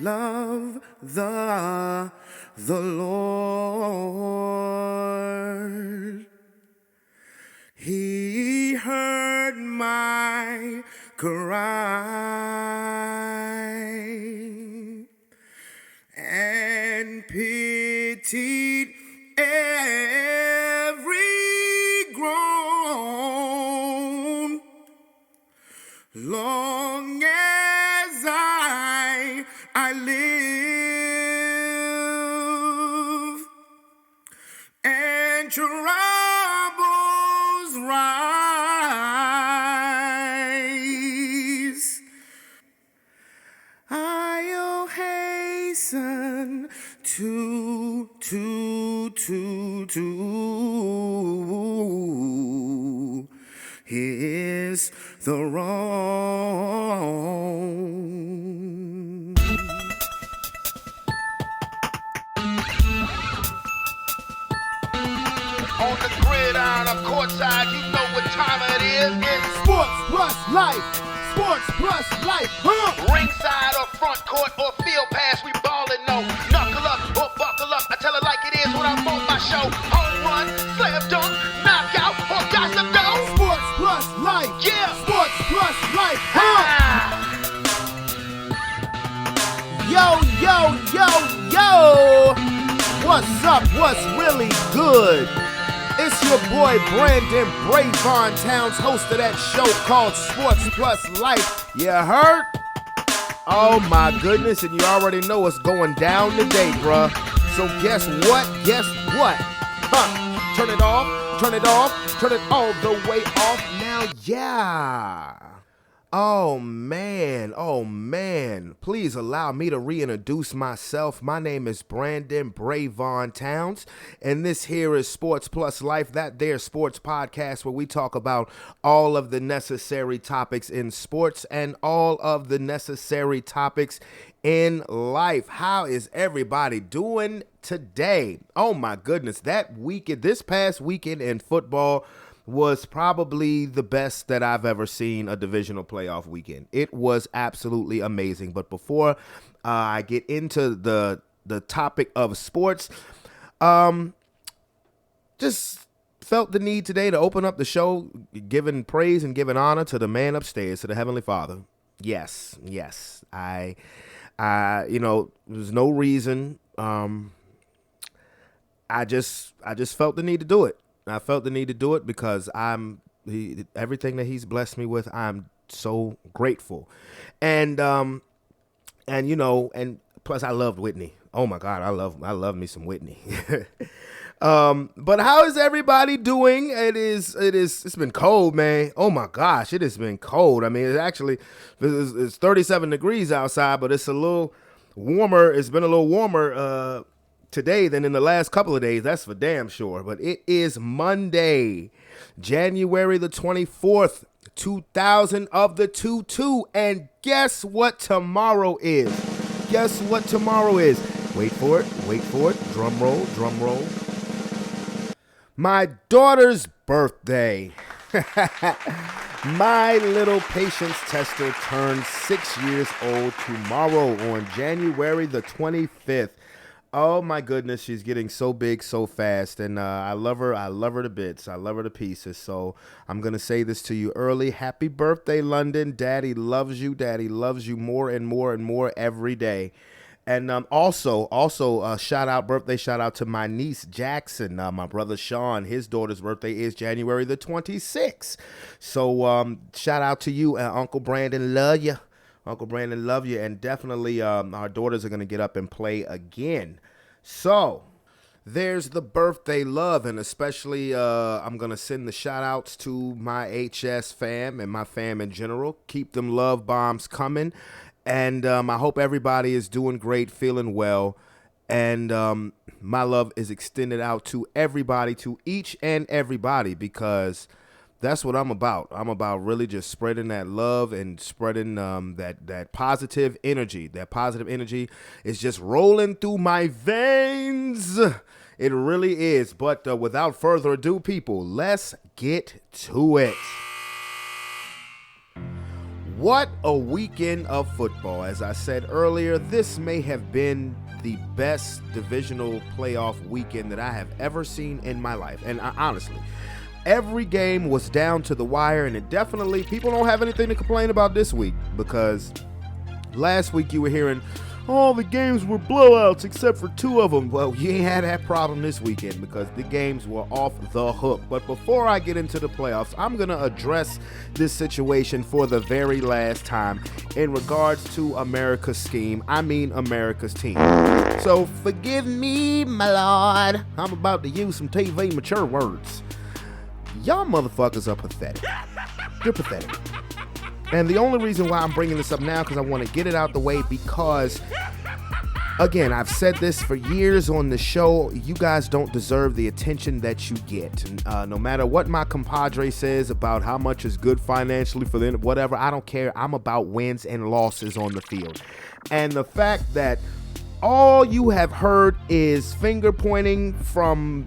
love the Lord. He heard my cry and pitied every groan. Long as I live and troubles rise, I'll hasten to his throne. On the gridiron or courtside, you know what time it is. It's Sports plus life. Sports plus life. ringside or front court or field pass, we ballin', no. Knuckle up or buckle up, I tell it like it is when I'm on my show. Home run, slam dunk, knockout, or gossip though. Sports plus life. Yeah. Sports plus life. Ah. Yo. What's up? What's really good? It's your boy Brandon Brevon Towns, host of that show called Sports Plus Life. You heard? Oh my goodness, and you already know what's going down today, bruh. So guess what? Turn it off, turn it all the way off now, yeah. Oh man, please allow me to reintroduce myself. My name is Brandon Brevon Towns, and this here is Sports Plus Life, that there sports podcast where we talk about all of the necessary topics in sports and all of the necessary topics in life. How is everybody doing today? Oh my goodness, this past weekend in football was probably the best that I've ever seen a divisional playoff weekend. It was absolutely amazing. But before I get into the topic of sports, just felt the need today to open up the show, giving praise and giving honor to the man upstairs, to the Heavenly Father. Yes. I there's no reason. I just felt the need to do it. I felt the need to do it because everything that he's blessed me with, I'm so grateful. And plus I loved Whitney. Oh my God, I love me some Whitney. But how is everybody doing? It's been cold, man. Oh my gosh, it has been cold. I mean, it's 37 degrees outside, but it's a little warmer. It's been a little warmer, today than in the last couple of days, that's for damn sure. But it is Monday, January the 24th, 2000 of the 22, and guess what tomorrow is? Wait for it, drum roll. My daughter's birthday. My little patience tester turns 6 years old tomorrow on January the 25th. Oh my goodness, she's getting so big so fast, and I love her to bits. I love her to pieces. So I'm going to say this to you early. Happy birthday, London. Daddy loves you more and more and more every day. And also birthday shout out to my niece Jackson, my brother Sean. His daughter's birthday is January the 26th. So shout out to you, Uncle Brandon, love you. And definitely our daughters are going to get up and play again. So there's the birthday love, and especially I'm going to send the shout outs to my HS fam and my fam in general. Keep them love bombs coming. And I hope everybody is doing great, feeling well. And my love is extended out to everybody, to each and everybody, because that's what I'm about. I'm about really just spreading that love and spreading that positive energy. That positive energy is just rolling through my veins. It really is. But without further ado, people, let's get to it. What a weekend of football. As I said earlier, this may have been the best divisional playoff weekend that I have ever seen in my life. And honestly, every game was down to the wire, and it definitely, people don't have anything to complain about this week, because last week you were hearing, all the games were blowouts except for 2 of them. Well, you ain't had that problem this weekend because the games were off the hook. But before I get into the playoffs, I'm going to address this situation for the very last time in regards to America's scheme. I mean America's team. So forgive me, my lord. I'm about to use some TV mature words. Y'all motherfuckers are pathetic. You're pathetic. And the only reason why I'm bringing this up now because I want to get it out the way, because, again, I've said this for years on the show. You guys don't deserve the attention that you get. No matter what my compadre says about how much is good financially for them, whatever, I don't care. I'm about wins and losses on the field. And the fact that all you have heard is finger pointing from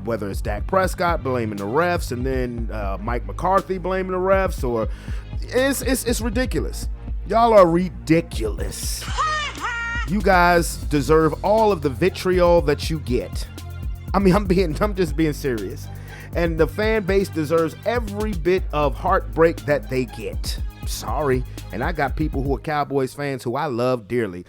whether it's Dak Prescott blaming the refs, and then Mike McCarthy blaming the refs, or it's ridiculous. Y'all are ridiculous. You guys deserve all of the vitriol that you get. I mean, I'm just being serious. And the fan base deserves every bit of heartbreak that they get. Sorry. And I got people who are Cowboys fans who I love dearly.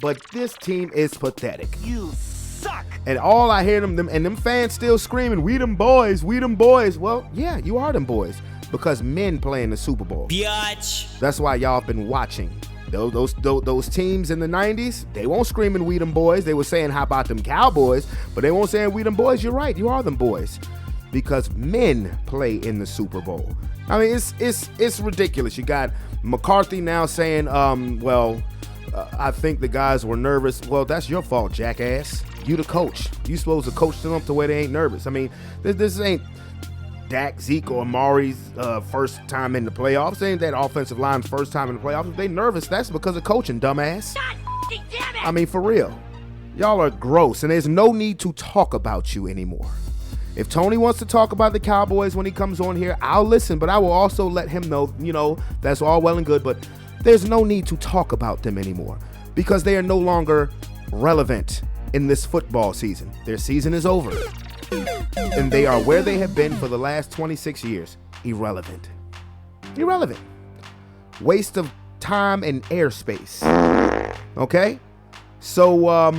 But this team is pathetic. You suck. And all I hear them fans still screaming, we them boys, we them boys. Well, yeah, you are them boys. Because men play in the Super Bowl. Biatch. That's why y'all been watching. Those teams in the 90s, they won't scream and we them boys. They were saying, how about them Cowboys? But they won't say we them boys. You're right. You are them boys. Because men play in the Super Bowl. I mean, it's ridiculous. You got McCarthy now saying, I think the guys were nervous. Well, that's your fault, jackass. You the coach. You supposed to coach them up to where they ain't nervous. I mean, this ain't Dak, Zeke, or Amari's first time in the playoffs. Ain't that offensive line's first time in the playoffs. If they nervous, that's because of coaching, dumbass. God damn it. I mean, for real. Y'all are gross, and there's no need to talk about you anymore. If Tony wants to talk about the Cowboys when he comes on here, I'll listen, but I will also let him know, that's all well and good, but there's no need to talk about them anymore because they are no longer relevant in this football season. Their season is over. And they are where they have been for the last 26 years. Irrelevant. Waste of time and airspace. Okay? So,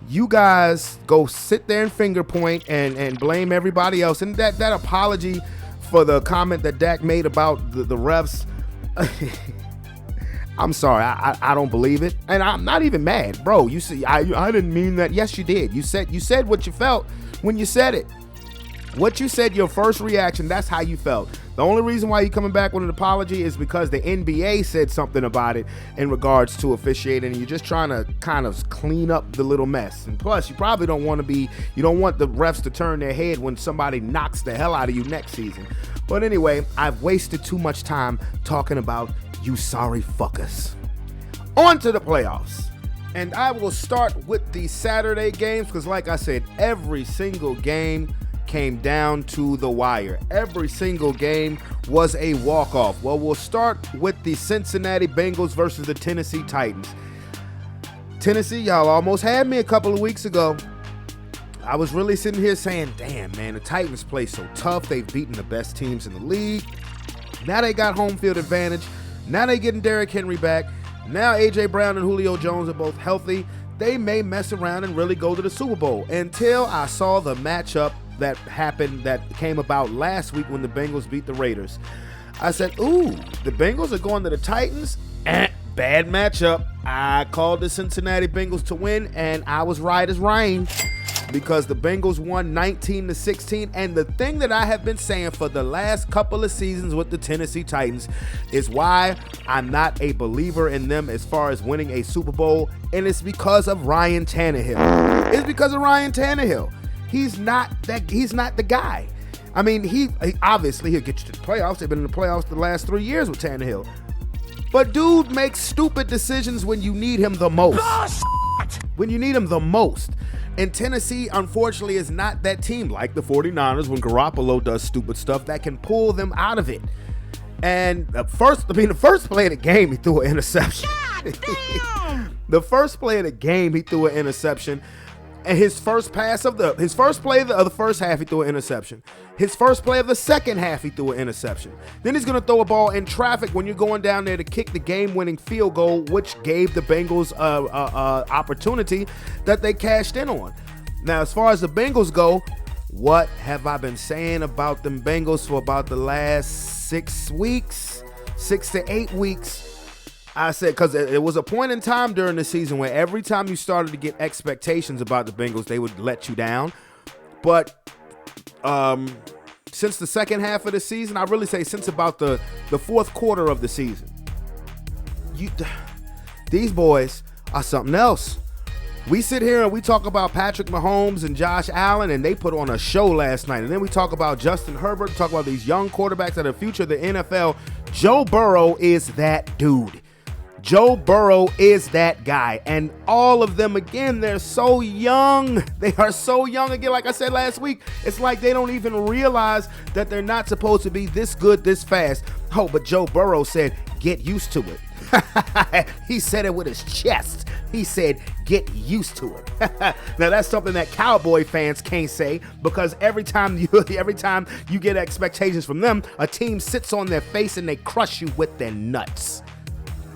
you guys go sit there and finger point and blame everybody else. And that apology for the comment that Dak made about the refs, I'm sorry, I don't believe it. And I'm not even mad. Bro, you see, I didn't mean that. Yes, you did. You said what you felt when you said it. What you said, your first reaction, that's how you felt. The only reason why you're coming back with an apology is because the NBA said something about it in regards to officiating, and you're just trying to kind of clean up the little mess. And plus, you probably don't want the refs to turn their head when somebody knocks the hell out of you next season. But anyway, I've wasted too much time talking about you sorry fuckers. On to the playoffs. And I will start with the Saturday games because, like I said, every single game came down to the wire. Every single game was a walk-off. Well, we'll start with the Cincinnati Bengals versus the Tennessee Titans. Tennessee, y'all almost had me a couple of weeks ago. I was really sitting here saying, damn, man, the Titans play so tough. They've beaten the best teams in the league. Now they got home field advantage. Now they getting Derrick Henry back. Now A.J. Brown and Julio Jones are both healthy. They may mess around and really go to the Super Bowl. Until I saw the matchup that happened, that came about last week when the Bengals beat the Raiders. I said, ooh, the Bengals are going to the Titans? Bad matchup. I called the Cincinnati Bengals to win, and I was right as rain because the Bengals won 19-16. And the thing that I have been saying for the last couple of seasons with the Tennessee Titans is why I'm not a believer in them as far as winning a Super Bowl, and it's because of Ryan Tannehill. It's because of Ryan Tannehill. He's not the guy. I mean, he obviously he'll get you to the playoffs. They've been in the playoffs the last 3 years with Tannehill. But dude makes stupid decisions when you need him the most. When you need him the most. And Tennessee, unfortunately, is not that team like the 49ers when Garoppolo does stupid stuff that can pull them out of it. And the first play of the game, he threw an interception. The first play of the game, he threw an interception. And his first play of the first half, he threw an interception. His first play of the second half, he threw an interception. Then he's going to throw a ball in traffic when you're going down there to kick the game-winning field goal, which gave the Bengals opportunity that they cashed in on. Now, as far as the Bengals go, what have I been saying about them Bengals for about the last 6 to 8 weeks? I said, because it was a point in time during the season where every time you started to get expectations about the Bengals, they would let you down. But since the second half of the season, I really say since about the fourth quarter of the season, these boys are something else. We sit here and we talk about Patrick Mahomes and Josh Allen, and they put on a show last night. And then we talk about Justin Herbert, talk about these young quarterbacks that are the future of the NFL. Joe Burrow is that dude. Joe Burrow is that guy. And all of them, again, they're so young. They are so young. Again, like I said last week, it's like they don't even realize that they're not supposed to be this good this fast. Oh, but Joe Burrow said, get used to it. He said it with his chest. He said, get used to it. Now, that's something that Cowboy fans can't say, because every time you get expectations from them, a team sits on their face and they crush you with their nuts.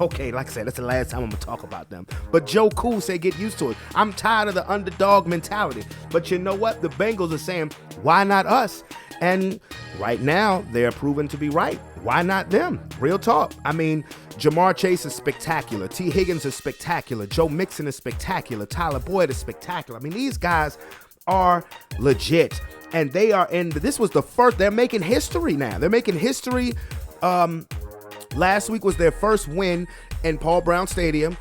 Okay, like I said, that's the last time I'm going to talk about them. But Joe Cool said get used to it. I'm tired of the underdog mentality. But you know what? The Bengals are saying, why not us? And right now, they're proven to be right. Why not them? Real talk. I mean, Jamar Chase is spectacular. T. Higgins is spectacular. Joe Mixon is spectacular. Tyler Boyd is spectacular. I mean, these guys are legit. And they are this was the first, they're making history now. They're making history. Last week was their first win in Paul Brown Stadium,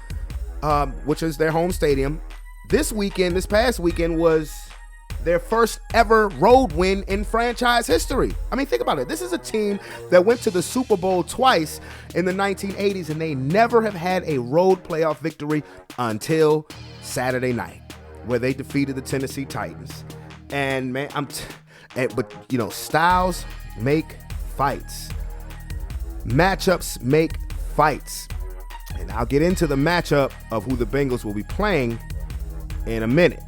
which is their home stadium. This past weekend was their first ever road win in franchise history. I mean, think about it. This is a team that went to the Super Bowl twice in the 1980s, and they never have had a road playoff victory until Saturday night, where they defeated the Tennessee Titans. And man, but you know, styles make fights. Matchups make fights. And I'll get into the matchup of who the Bengals will be playing in a minute.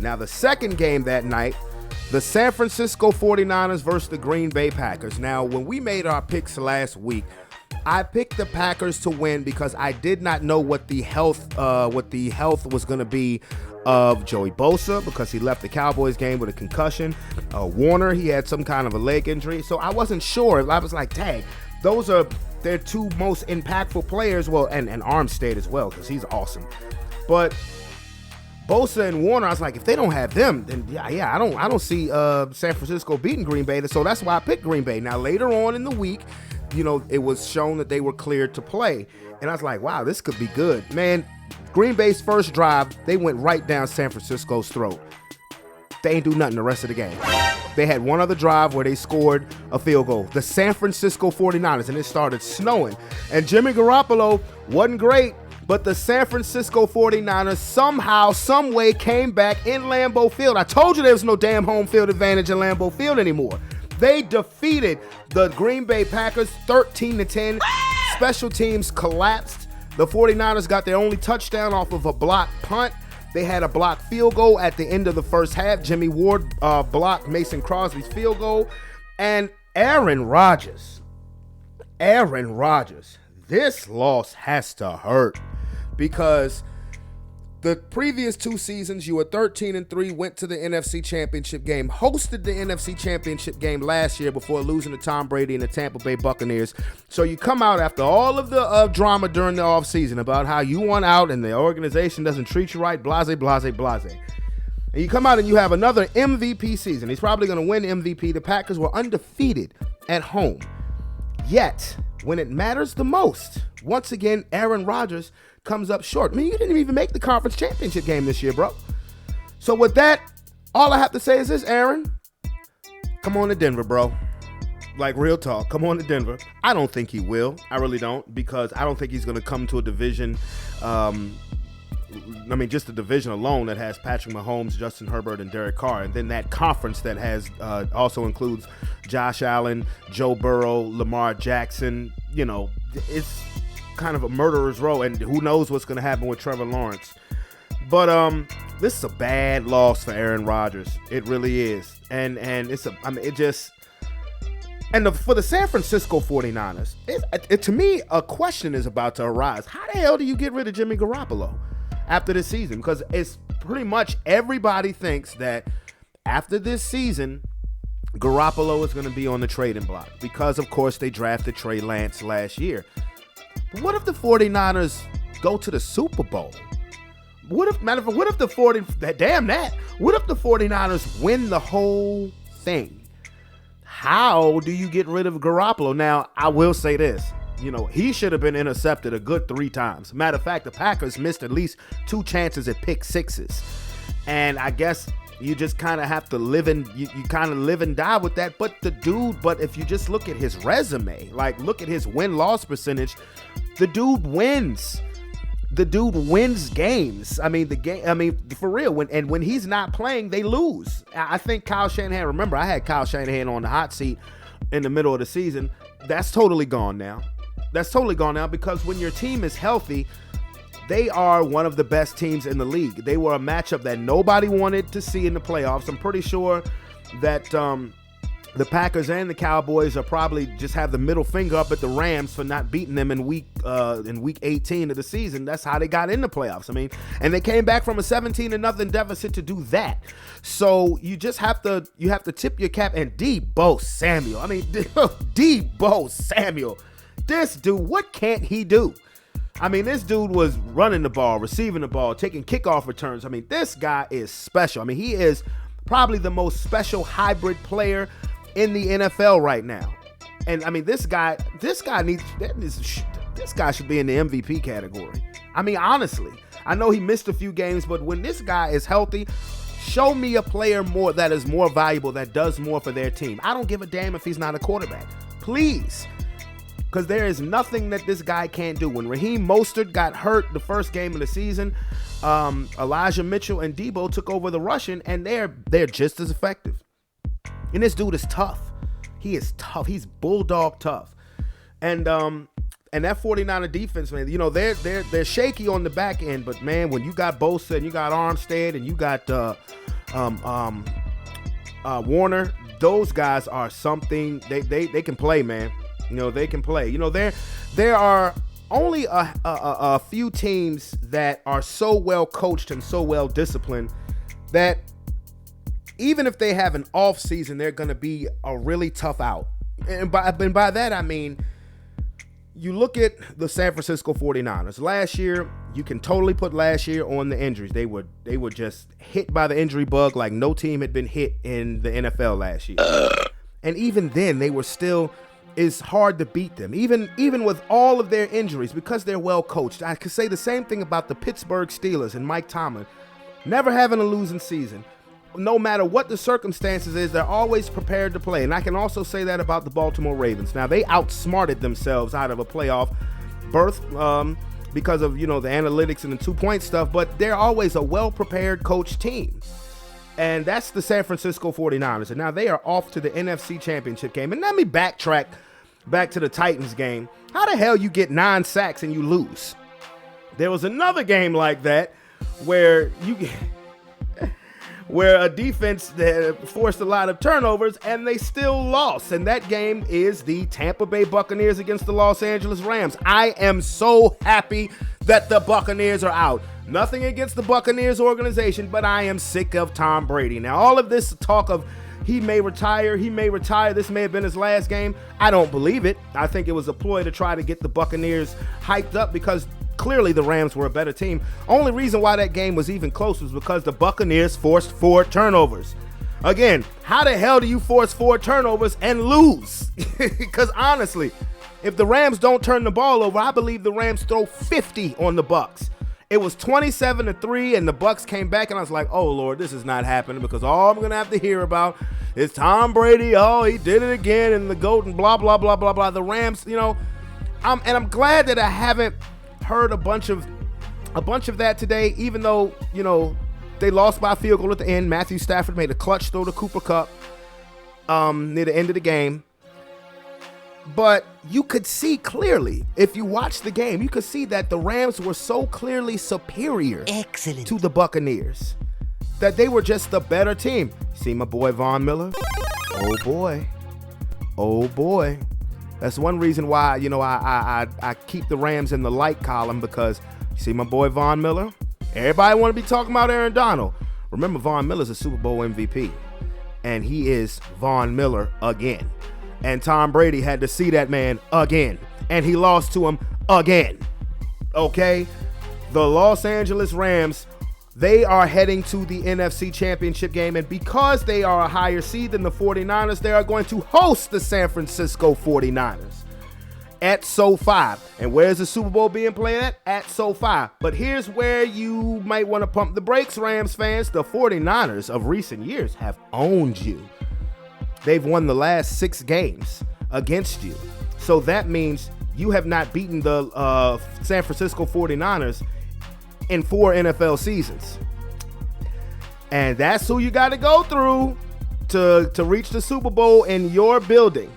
Now, the second game that night, the San Francisco 49ers versus the Green Bay Packers. Now, when we made our picks last week, I picked the Packers to win because I did not know what the health was going to be of Joey Bosa, because he left the Cowboys game with a concussion. Warner, he had some kind of a leg injury. So I wasn't sure. I was like, dang, those are their two most impactful players. Well, and Armstead as well, because he's awesome. But Bosa and Warner, I was like, if they don't have them, then I don't see San Francisco beating Green Bay. So that's why I picked Green Bay. Now, later on in the week, you know, it was shown that they were cleared to play. And I was like, wow, this could be good. Man, Green Bay's first drive, they went right down San Francisco's throat. They ain't do nothing the rest of the game. They had one other drive where they scored a field goal. The San Francisco 49ers, and it started snowing. And Jimmy Garoppolo wasn't great, but the San Francisco 49ers somehow, some way came back in Lambeau Field. I told you there was no damn home field advantage in Lambeau Field anymore. They defeated the Green Bay Packers 13-10. Special teams collapsed. The 49ers got their only touchdown off of a blocked punt. They had a blocked field goal at the end of the first half. Jimmy Ward blocked Mason Crosby's field goal. And Aaron Rodgers, this loss has to hurt, because the previous two seasons, you were 13-3, went to the NFC Championship game, hosted the NFC Championship game last year before losing to Tom Brady and the Tampa Bay Buccaneers. So you come out after all of the drama during the offseason about how you won out and the organization doesn't treat you right, blase, blase, blase. And you come out and you have another MVP season. He's probably going to win MVP. The Packers were undefeated at home. Yet, when it matters the most, once again, Aaron Rodgers comes up short. I mean, you didn't even make the conference championship game this year, bro. So with that, all I have to say is this, Aaron, come on to Denver, bro. Like, real talk, come on to Denver. I don't think he will. I really don't, because I don't think he's going to come to a division just the division alone that has Patrick Mahomes, Justin Herbert, and Derek Carr, and then that conference that has also includes Josh Allen, Joe Burrow, Lamar Jackson. It's kind of a murderer's row, and who knows what's going to happen with Trevor Lawrence. But this is a bad loss for Aaron Rodgers. It really is, and for the San Francisco 49ers, to me, a question is about to arise. How the hell do you get rid of Jimmy Garoppolo after this season? Because it's pretty much everybody thinks that after this season, Garoppolo is going to be on the trading block because, of course, they drafted Trey Lance last year. But what if the 49ers go to the Super Bowl? What if the 49ers win the whole thing? How do you get rid of Garoppolo? Now, I will say this. He should have been intercepted a good 3 times. Matter of fact, the Packers missed at least 2 chances at pick sixes. And I guess you just kind of have to live and die with that. But if you just look at his resume, like look at his win-loss percentage, the dude wins. The dude wins games. For real. When he's not playing, they lose. I think Kyle Shanahan, remember, I had Kyle Shanahan on the hot seat in the middle of the season. That's totally gone now. Because when your team is healthy, they are one of the best teams in the league. They were a matchup that nobody wanted to see in the playoffs. I'm pretty sure that the Packers and the Cowboys are probably just have the middle finger up at the Rams for not beating them in week 18 of the season. That's how they got in the playoffs. And they came back from a 17-0 deficit to do that. So you just have to tip your cap. And Deebo Samuel. Deebo Samuel. This dude, what can't he do? This dude was running the ball, receiving the ball, taking kickoff returns. This guy is special. He is probably the most special hybrid player in the NFL right now. And this guy should be in the MVP category. Honestly, I know he missed a few games, but when this guy is healthy, show me a player that is more valuable, that does more for their team. I don't give a damn if he's not a quarterback. Please. Because there is nothing that this guy can't do. When Raheem Mostert got hurt the first game of the season, Elijah Mitchell and Deebo took over the rushing, and they're just as effective. And this dude is tough. He is tough. He's bulldog tough. And that 49er defense, man, they're shaky on the back end, but man, when you got Bosa and you got Armstead and you got Warner, those guys are something. They can play, man. They can play. There are only a few teams that are so well coached and so well disciplined that even if they have an off season, they're going to be a really tough out. And by that, I mean, you look at the San Francisco 49ers. Last year, you can totally put last year on the injuries. They were just hit by the injury bug like no team had been hit in the NFL last year. And even then, they were still, it's hard to beat them. Even with all of their injuries, because they're well coached. I could say the same thing about the Pittsburgh Steelers and Mike Tomlin. Never having a losing season. No matter what the circumstances is, they're always prepared to play. And I can also say that about the Baltimore Ravens. Now, they outsmarted themselves out of a playoff berth because of, the analytics and the 2-point stuff, but they're always a well-prepared coached team. And that's the San Francisco 49ers. And now they are off to the NFC Championship game. And let me backtrack back to the Titans game. How the hell you get 9 sacks and you lose? There was another game like that where a defense that forced a lot of turnovers and they still lost. And that game is the Tampa Bay Buccaneers against the Los Angeles Rams. I am so happy that the Buccaneers are out. Nothing against the Buccaneers organization, but I am sick of Tom Brady. Now, all of this talk of he may retire, this may have been his last game, I don't believe it. I think it was a ploy to try to get the Buccaneers hyped up because clearly the Rams were a better team. Only reason why that game was even close was because the Buccaneers forced 4 turnovers. Again, how the hell do you force 4 turnovers and lose? Because honestly, if the Rams don't turn the ball over, I believe the Rams throw 50 on the Bucs. It was 27-3, and the Bucs came back, and I was like, oh, Lord, this is not happening because all I'm going to have to hear about is Tom Brady, oh, he did it again, and the GOAT, and blah, blah, blah, blah, blah. The Rams, I'm glad that I haven't heard a bunch of a bunch of that today, even though, they lost by a field goal at the end. Matthew Stafford made a clutch throw to Cooper Kupp near the end of the game. But you could see clearly, if you watch the game, you could see that the Rams were so clearly superior to the Buccaneers that they were just the better team. See my boy Von Miller? Oh boy. That's one reason why, I keep the Rams in the light column, because you see my boy Von Miller? Everybody want to be talking about Aaron Donald. Remember, Von Miller's a Super Bowl MVP, and he is Von Miller again. And Tom Brady had to see that man again, and he lost to him again. Okay? The Los Angeles Rams, they are heading to the NFC Championship game, and because they are a higher seed than the 49ers, they are going to host the San Francisco 49ers at SoFi. And where's the Super Bowl being played at? At SoFi. But here's where you might want to pump the brakes, Rams fans. The 49ers of recent years have owned you. They've won the last 6 games against you. So that means you have not beaten the San Francisco 49ers in 4 NFL seasons. And that's who you got to go through to reach the Super Bowl in your building.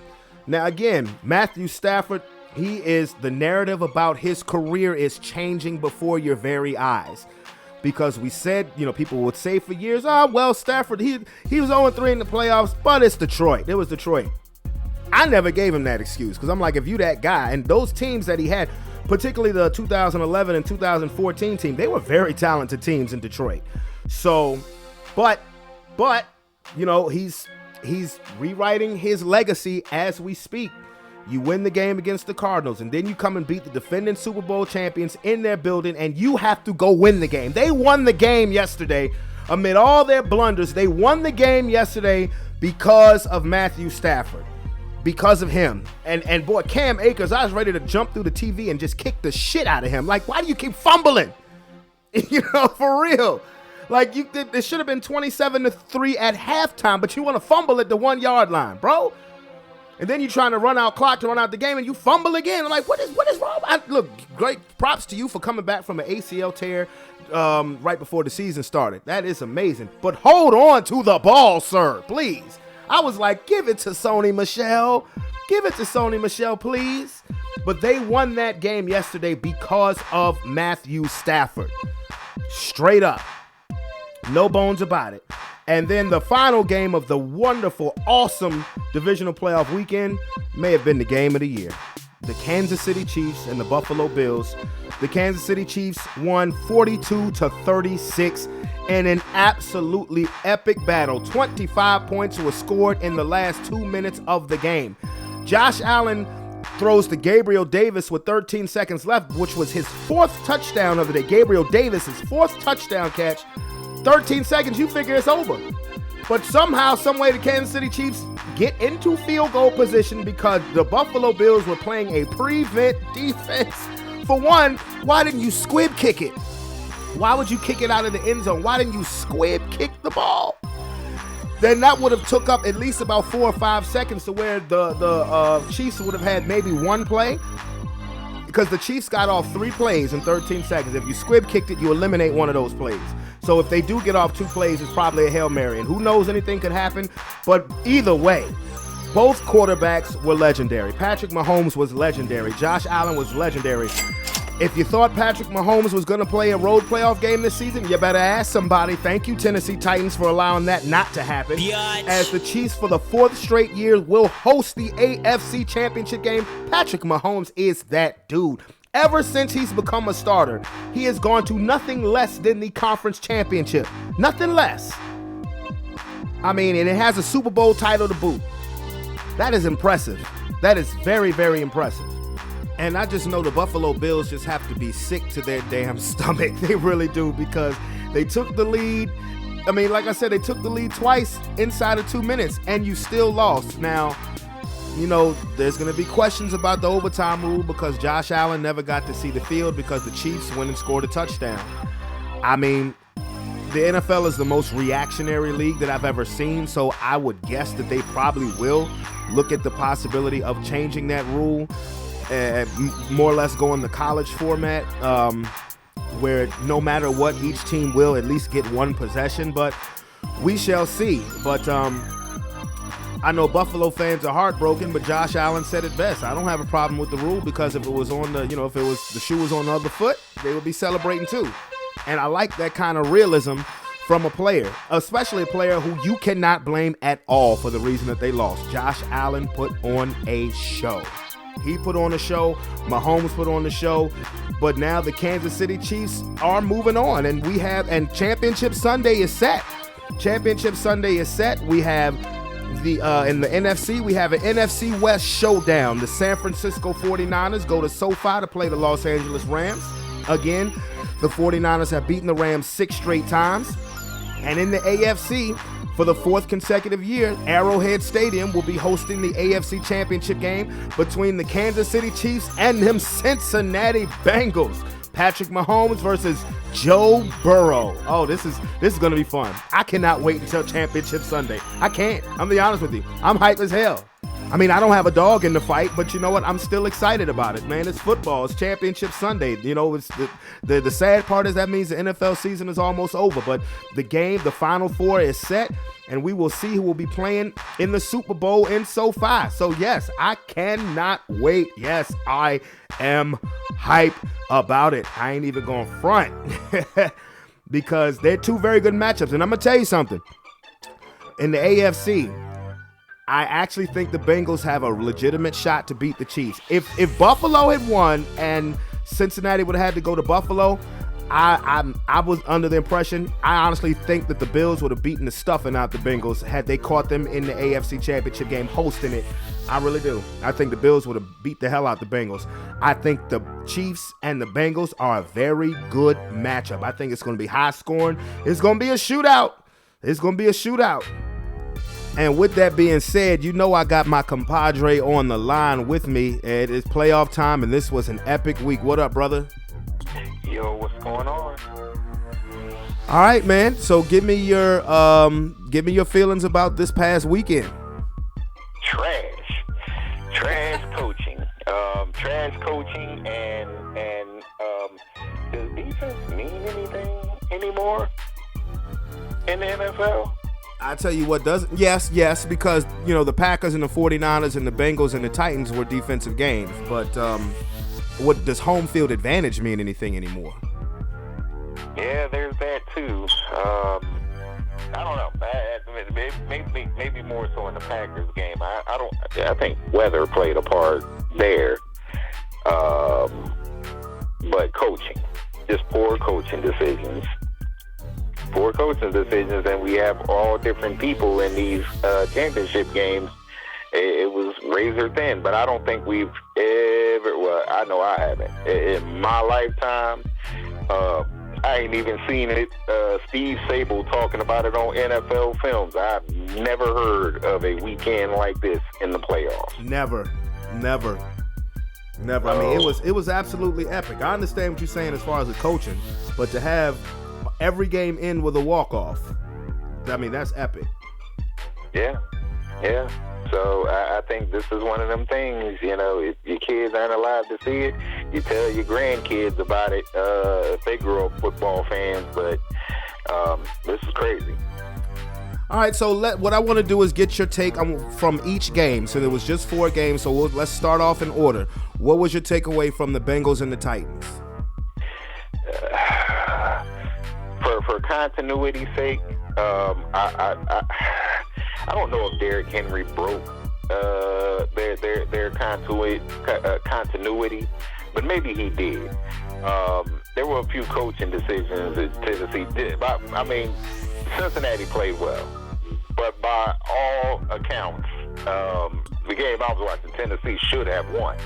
Now, again, Matthew Stafford, he is, the narrative about his career is changing before your very eyes. Because we said, people would say for years, Stafford, he was 0-3 in the playoffs, but it's Detroit. It was Detroit. I never gave him that excuse, because I'm like, if you that guy, and those teams that he had, particularly the 2011 and 2014 team, they were very talented teams in Detroit. So, but he's rewriting his legacy as we speak. You win the game against the Cardinals, and then you come and beat the defending Super Bowl champions in their building, and you have to go win the game. They won the game yesterday. Amid all their blunders, they won the game yesterday because of Matthew Stafford, because of him. And boy, Cam Akers, I was ready to jump through the TV and just kick the shit out of him. Like, why do you keep fumbling? For real. Like, it should have been 27-3 at halftime, but you want to fumble at the 1-yard line, bro. And then you're trying to run out clock to run out the game, and you fumble again. I'm like, what is wrong? Look, great props to you for coming back from an ACL tear right before the season started. That is amazing. But hold on to the ball, sir, please. I was like, give it to Sony Michel. Give it to Sony Michel, please. But they won that game yesterday because of Matthew Stafford. Straight up. No bones about it. And then the final game of the wonderful, awesome divisional playoff weekend may have been the game of the year. The Kansas City Chiefs and the Buffalo Bills. The Kansas City Chiefs won 42-36 in an absolutely epic battle. 25 points were scored in the last 2 minutes of the game. Josh Allen throws to Gabriel Davis with 13 seconds left, which was his 4th touchdown of the day. Gabriel Davis' 4th touchdown catch. 13 seconds, you figure it's over. But somehow, someway, the Kansas City Chiefs get into field goal position because the Buffalo Bills were playing a prevent defense. For one, why didn't you squib kick it? Why would you kick it out of the end zone? Why didn't you squib kick the ball? Then that would have took up at least about 4 or 5 seconds to where the Chiefs would have had maybe one play. Because the Chiefs got off 3 plays in 13 seconds. If you squib kicked it, you eliminate one of those plays. So if they do get off 2 plays, it's probably a Hail Mary. And who knows, anything could happen. But either way, both quarterbacks were legendary. Patrick Mahomes was legendary. Josh Allen was legendary. If you thought Patrick Mahomes was going to play a road playoff game this season, you better ask somebody. Thank you, Tennessee Titans, for allowing that not to happen. As the Chiefs, for the 4th straight year, will host the AFC Championship game. Patrick Mahomes is that dude. Ever since he's become a starter, he has gone to nothing less than the conference championship. Nothing less. I mean, and it has a Super Bowl title to boot. That is impressive. That is very, very impressive. And I just know the Buffalo Bills just have to be sick to their damn stomach. They really do, because they took the lead. I mean, like I said, they took the lead twice inside of 2 minutes, and you still lost. Now, there's going to be questions about the overtime rule because Josh Allen never got to see the field because the Chiefs went and scored a touchdown. I mean, the NFL is the most reactionary league that I've ever seen, so I would guess that they probably will look at the possibility of changing that rule and more or less going the college format. where no matter what, each team will at least get one possession, but we shall see. But I know Buffalo fans are heartbroken, but Josh Allen said it best. I don't have a problem with the rule because if it was on the, if it was the shoe was on the other foot, they would be celebrating too. And I like that kind of realism from a player, especially a player who you cannot blame at all for the reason that they lost. Josh Allen put on a show. He put on a show. Mahomes put on the show. But now the Kansas City Chiefs are moving on, and Championship Sunday is set. Championship Sunday is set. We have in the NFC, we have an NFC West showdown. The San Francisco 49ers go to SoFi to play the Los Angeles Rams. Again, the 49ers have beaten the Rams 6 straight times. And in the AFC, for the 4th consecutive year, Arrowhead Stadium will be hosting the AFC Championship game between the Kansas City Chiefs and them Cincinnati Bengals. Patrick Mahomes versus Joe Burrow. Oh, this is going to be fun. I cannot wait until Championship Sunday. I can't. I'm going to be honest with you. I'm hyped as hell. I mean, I don't have a dog in the fight, but you know what? I'm still excited about it, man. It's football. It's Championship Sunday. It's the sad part is that means the NFL season is almost over, but the Final Four is set, and we will see who will be playing in the Super Bowl in SoFi. So, yes, I cannot wait. Yes, I am hype about it. I ain't even going front because they're two very good matchups. And I'm going to tell you something. In the AFC, I actually think the Bengals have a legitimate shot to beat the Chiefs. If Buffalo had won and Cincinnati would have had to go to Buffalo, I was under the impression, I honestly think that the Bills would have beaten the stuffing out the Bengals had they caught them in the AFC Championship game hosting it. I really do. I think the Bills would have beat the hell out the Bengals. I think the Chiefs and the Bengals are a very good matchup. I think it's going to be high scoring. It's going to be a shootout. It's going to be a shootout. And with that being said, I got my compadre on the line with me. It is playoff time, and this was an epic week. What up, brother? Yo, what's going on? All right, man. So give me your feelings about this past weekend. Trash coaching. Trash coaching, and does defense mean anything anymore in the NFL? I tell you what doesn't. Yes, because, the Packers and the 49ers and the Bengals and the Titans were defensive games. But what does home field advantage mean anything anymore? Yeah, there's that too. I don't know. Maybe more so in the Packers game. I think weather played a part there. But coaching, just poor coaching decisions. And we have all different people in these championship games. It was razor thin, but I don't think we've ever, well, I know I haven't. In my lifetime, I ain't even seen it. Steve Sable talking about it on NFL Films. I've never heard of a weekend like this in the playoffs. Never. I mean, it was absolutely epic. I understand what you're saying as far as the coaching, but to have every game end with a walk-off, I mean, that's epic. Yeah. So I think this is one of them things, if your kids aren't alive to see it, you tell your grandkids about it if they grow up football fans, but this is crazy. All right, so what I want to do is get your take from each game. So there was just 4 games, so let's start off in order. What was your takeaway from the Bengals and the Titans? For continuity's sake, I don't know if Derrick Henry broke their continuity, but maybe he did. There were a few coaching decisions that Tennessee did. I mean, Cincinnati played well, but by all accounts, the game I was watching, Tennessee should have won.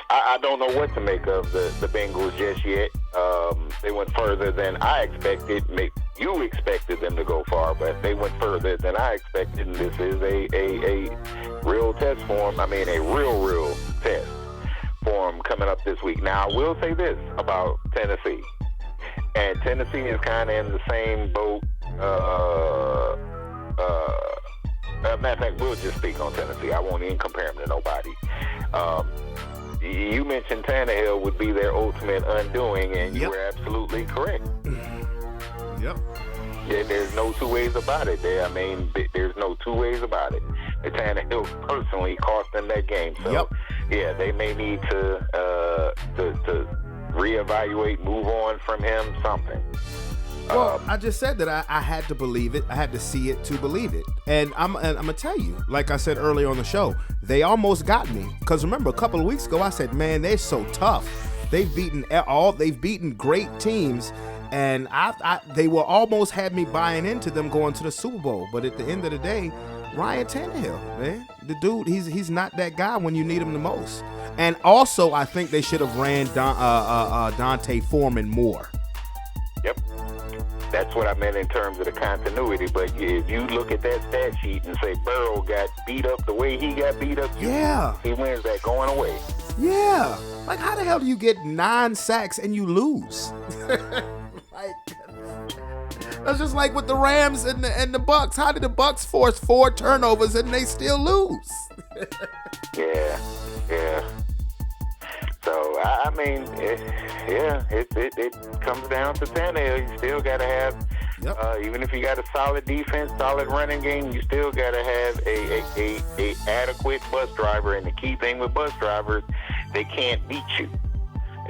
I don't know what to make of the Bengals just yet. They went further than I expected. You expected them to go far, but they went further than I expected. And this is a real test for them. I mean, a real test for them coming up this week. Now, I will say this about Tennessee. And Tennessee is kind of in the same boat. Matter of fact, we'll just speak on Tennessee. I won't even compare them to nobody. you mentioned Tannehill would be their ultimate undoing, and you Yep. were absolutely correct. Yep. Yeah, there's no two ways about it. There's no two ways about it. Tannehill personally cost them that game. So, Yep. yeah, they may need to reevaluate, move on from him, something. Well, I just said that I had to believe it. I had to see it to believe it. And I'm gonna tell you, like I said earlier on the show, they almost got me. Because remember, a couple of weeks ago, I said, man, they're so tough. They've beaten great teams. And they will almost had me buying into them going to the Super Bowl. But at the end of the day, Ryan Tannehill, man, the dude, he's not that guy when you need him the most. And also, I think they should have ran Dante Foreman more. Yep. That's what I meant in terms of the continuity. But if you look at that stat sheet and say Burrow got beat up the way he got beat up, Yeah. he wins that going away. Yeah. Like, how the hell do you get 9 sacks and you lose? That's just like with the Rams and the Bucks. How did the Bucks force 4 turnovers and they still lose? Yeah. So I mean, it comes down to Tannehill. You still got to have, even if you got a solid defense, solid running game, you still got to have a adequate bus driver. And the key thing with bus drivers, they can't beat you.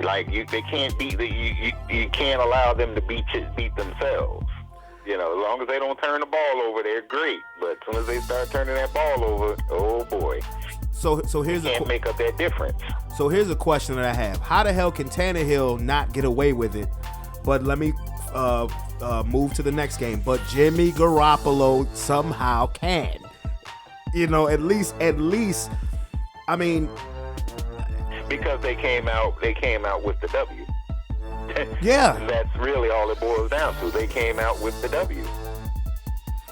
Like they can't beat you can't allow them to beat themselves. You know, as long as they don't turn the ball over, they're great. But as soon as they start turning that ball over, oh boy. So here's can't make up that difference. So here's a question that I have: how the hell can Tannehill not get away with it? But let me move to the next game. But Jimmy Garoppolo somehow can. You know, at least. I mean, because they came out with the W. Yeah. That's really all it boils down to. They came out with the W.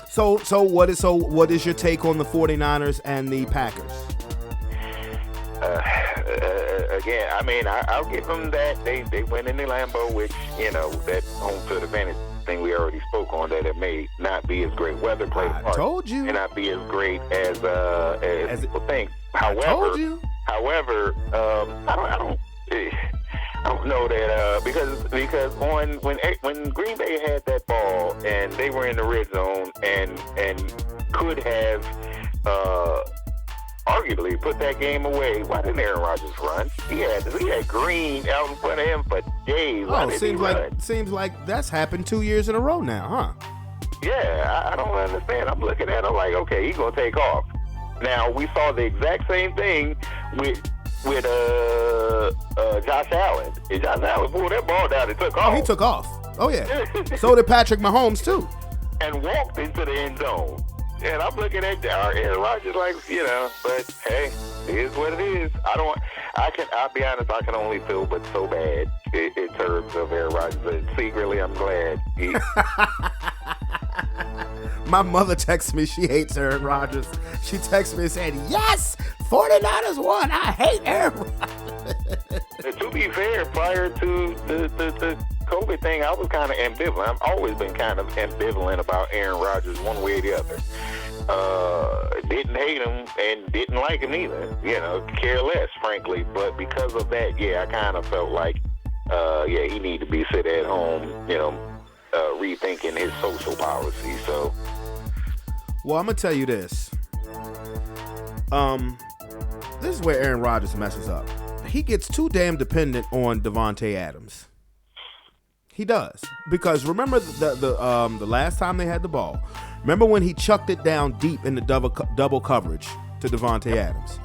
So what is your take on the 49ers and the Packers? Again, I mean, I'll give them that. They went in the Lambeau, which, you know, that home field advantage thing we already spoke on, that it may not be as great. Weather played a part. I told you. May not be as great as people think. I told you. However, I don't know that because when Green Bay had that ball and they were in the red zone and could have arguably put that game away, why didn't Aaron Rodgers run? He had Green out in front of him for days. Why didn't he run? Seems like that's happened 2 years in a row now, huh? Yeah, I don't understand. I'm looking at him like, okay, he's gonna take off. Now we saw the exact same thing with Josh Allen. And Josh Allen pulled that ball down and took off. Oh, he took off. Oh yeah. So did Patrick Mahomes too. And walked into the end zone. And I'm looking at Aaron Rodgers like, you know, but hey, it is what it is. I'll be honest, I can only feel but so bad in terms of Aaron Rodgers. But secretly, I'm glad. My mother texts me, she hates Aaron Rodgers. She texts me and said, yes, 49ers won. I hate Aaron Rodgers. To be fair, prior to the COVID thing, I was kind of ambivalent. I've always been kind of ambivalent about Aaron Rodgers one way or the other. Didn't hate him and didn't like him either. You know, care less, frankly. But because of that, I kind of felt like, he need to be sit at home, you know, rethinking his social policy. So, well, I'm gonna tell you this. This is where Aaron Rodgers messes up. He gets too damn dependent on Davante Adams. He does, because remember the last time they had the ball. Remember when he chucked it down deep in the double coverage to Davante Adams?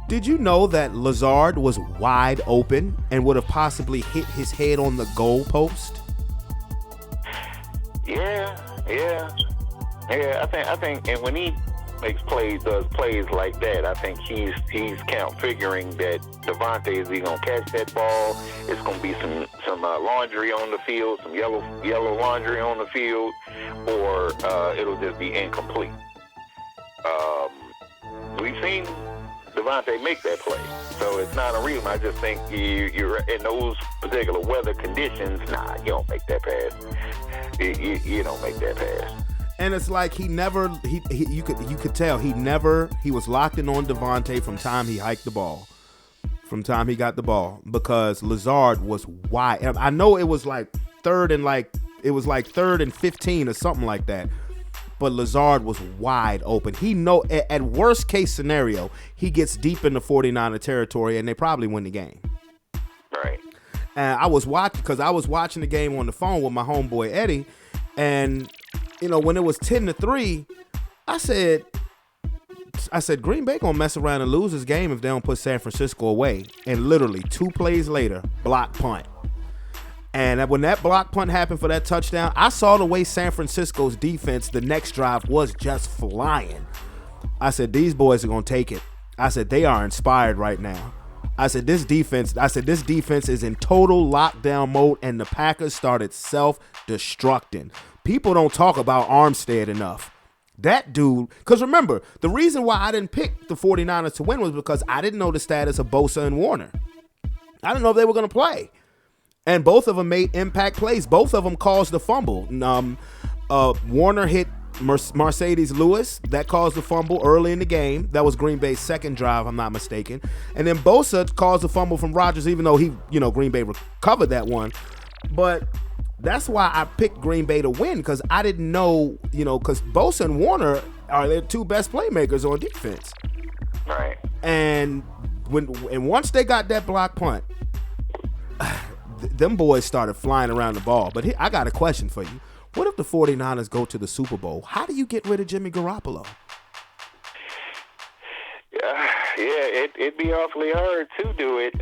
Did you know that Lazard was wide open and would have possibly hit his head on the goal post? Yeah. I think, and when he does plays like that, I think he's figuring that Davante is he gonna catch that ball. It's gonna be some laundry on the field, some yellow laundry on the field, or it'll just be incomplete. We've seen Davante make that play, so it's not a reason. I just think you're in those particular weather conditions. Nah, you don't make that pass. You don't make that pass. And it's like you could tell he was locked in on Davante from time he hiked the ball. from time he got the ball because Lazard was wide. I know it was like third and 15 or something like that. But Lazard was wide open. At worst case scenario, he gets deep in the 49er territory and they probably win the game. Right. And I was watching the game on the phone with my homeboy Eddie, and when it was 10-3, I said Green Bay gonna mess around and lose this game if they don't put San Francisco away. And literally 2 plays later, block punt. And when that block punt happened for that touchdown, I saw the way San Francisco's defense the next drive was just flying. I said, these boys are going to take it. I said, they are inspired right now. I said, this defense is in total lockdown mode, and the Packers started self-destructing. People don't talk about Armstead enough. That dude, because remember, the reason why I didn't pick the 49ers to win was because I didn't know the status of Bosa and Warner. I didn't know if they were going to play. And both of them made impact plays. Both of them caused the fumble. Warner hit Mercedes Lewis. That caused the fumble early in the game. That was Green Bay's second drive, if I'm not mistaken. And then Bosa caused the fumble from Rodgers, even though Green Bay recovered that one. But that's why I picked Green Bay to win, because I didn't know, because Bosa and Warner are their 2 best playmakers on defense. Right. And once they got that block punt, them boys started flying around the ball. But I got a question for you. What if the 49ers go to the Super Bowl? How do you get rid of Jimmy Garoppolo? It'd be awfully hard to do it.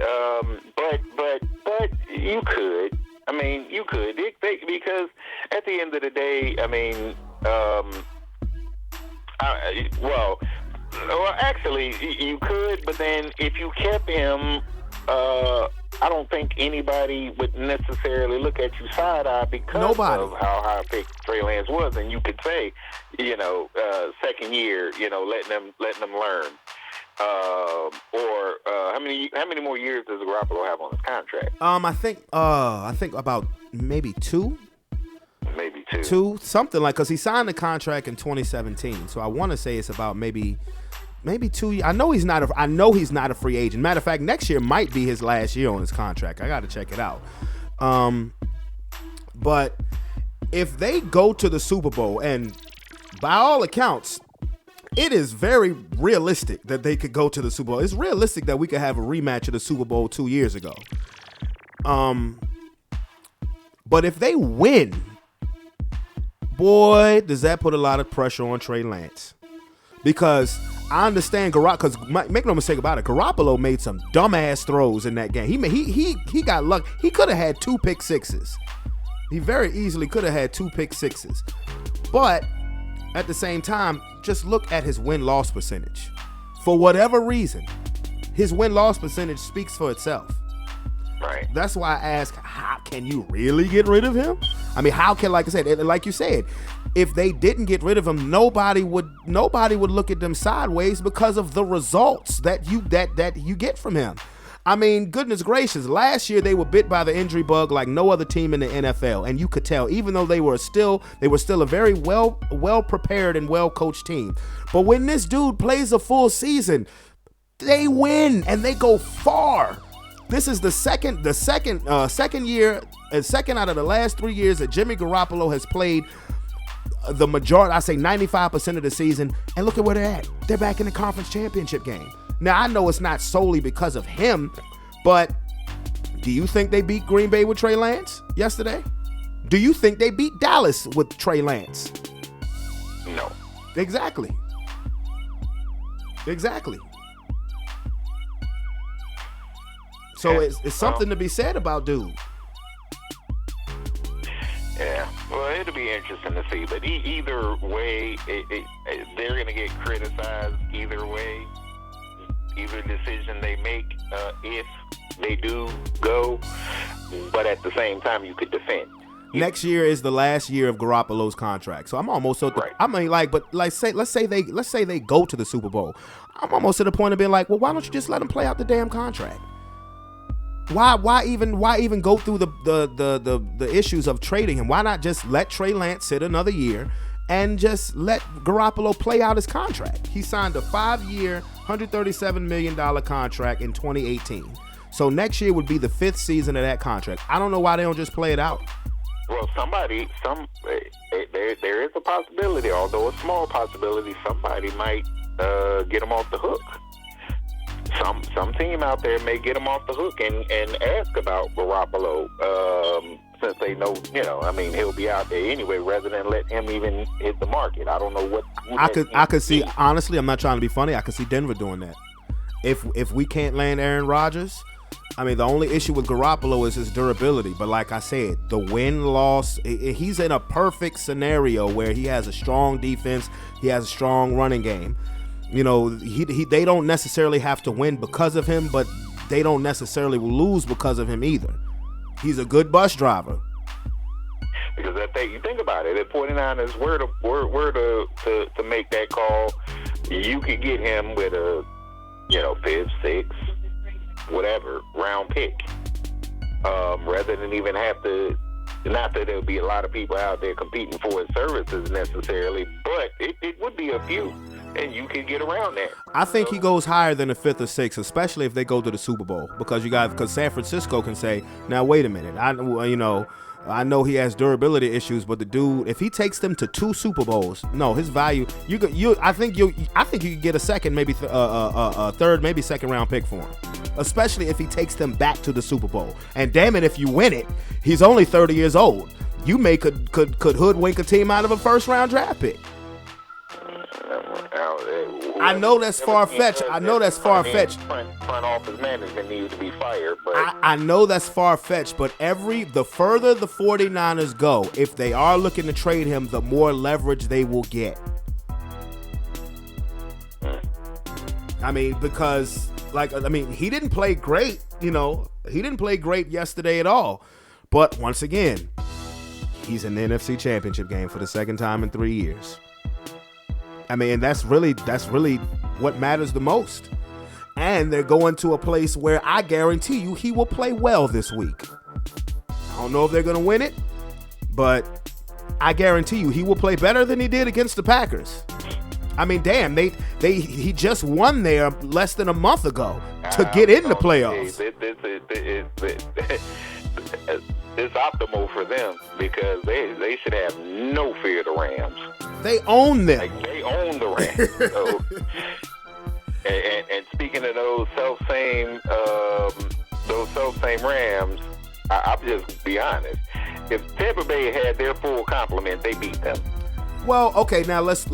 But you could. I mean, you could. Because at the end of the day, I mean, actually, you could. But then if you kept him, I don't think anybody would necessarily look at you side-eye because of how high-picked Trey Lance was. And you could say, second year, letting them learn. How many more years does Garoppolo have on his contract? I think about maybe 2. Maybe 2, something like, because he signed the contract in 2017. So I want to say it's about maybe 2. I know he's not a free agent. Matter of fact, next year might be his last year on his contract. I got to check it out. But if they go to the Super Bowl, and by all accounts, it is very realistic that they could go to the Super Bowl. It's realistic that we could have a rematch of the Super Bowl 2 years ago. But if they win, boy, does that put a lot of pressure on Trey Lance. Because I understand because make no mistake about it, Garoppolo made some dumbass throws in that game. He got lucky. He could have had 2 pick sixes. He very easily could have had 2 pick sixes. But at the same time, just look at his win-loss percentage. For whatever reason, his win-loss percentage speaks for itself. Right. That's why I ask, how can you really get rid of him? I mean, how can, like you said, if they didn't get rid of him, nobody would look at them sideways because of the results that you get from him. I mean, goodness gracious, last year they were bit by the injury bug like no other team in the NFL, and you could tell, even though they were still a very well prepared and well coached team. But when this dude plays a full season, they win and they go far. This is the second year, and second out of the last 3 years that Jimmy Garoppolo has played the majority, I say 95% of the season, and look at where they're at. They're back in the conference championship game. Now, I know it's not solely because of him, but do you think they beat Green Bay with Trey Lance yesterday? Do you think they beat Dallas with Trey Lance? No. Exactly. So it's something to be said about dude. Yeah, well, it'll be interesting to see. But either way, they're going to get criticized either way. Either decision they make, if they do go. But at the same time, you could defend. Next year is the last year of Garoppolo's contract, so I'm almost right. I mean, let's say they go to the Super Bowl. I'm almost to the point of being like, well, why don't you just let him play out the damn contract? Why even go through the issues of trading him? Why not just let Trey Lance sit another year and just let Garoppolo play out his contract. He signed a 5-year, $137 million contract in 2018. So next year would be the 5th season of that contract. I don't know why they don't just play it out. Well, there is a possibility, although a small possibility, somebody might get him off the hook. Some team out there may get him off the hook and ask about Garoppolo, since they know, he'll be out there anyway, rather than let him even hit the market. I don't know what. I could see, honestly, I'm not trying to be funny, I could see Denver doing that. If we can't land Aaron Rodgers, the only issue with Garoppolo is his durability. But like I said, the win-loss, he's in a perfect scenario where he has a strong defense, he has a strong running game. They don't necessarily have to win because of him, but they don't necessarily lose because of him either. He's a good bus driver. Because you think about it, if 49ers were to make that call, you could get him with a 5th, 6th, whatever round pick, rather than even have to. Not that there'll be a lot of people out there competing for his services necessarily, but it would be a few, and you could get around that. I think he goes higher than a 5th or 6th, especially if they go to the Super Bowl, because San Francisco can say, now wait a minute, I know he has durability issues, but the dude, if he takes them to 2 Super Bowls, no, his value, I think you could get a second, maybe a third, maybe second round pick for him, especially if he takes them back to the Super Bowl. And damn it, if you win it, he's only 30 years old. You could hoodwink a team out of a first round draft pick. I know that's far-fetched. Front office management needs to be fired, but I know that's far-fetched, but the further the 49ers go, if they are looking to trade him, the more leverage they will get. Because he didn't play great, he didn't play great yesterday at all. But once again, he's in the NFC Championship game for the second time in 3 years. And that's really what matters the most. And they're going to a place where I guarantee you he will play well this week. I don't know if they're going to win it, but I guarantee you he will play better than he did against the Packers. Damn, he just won there less than a month ago to get in the playoffs. It's optimal for them because they should have no fear of the Rams. They own them. They own the Rams. So, and speaking of those self-same Rams, I'll just be honest. If Tampa Bay had their full complement, they beat them. Well, okay, now let's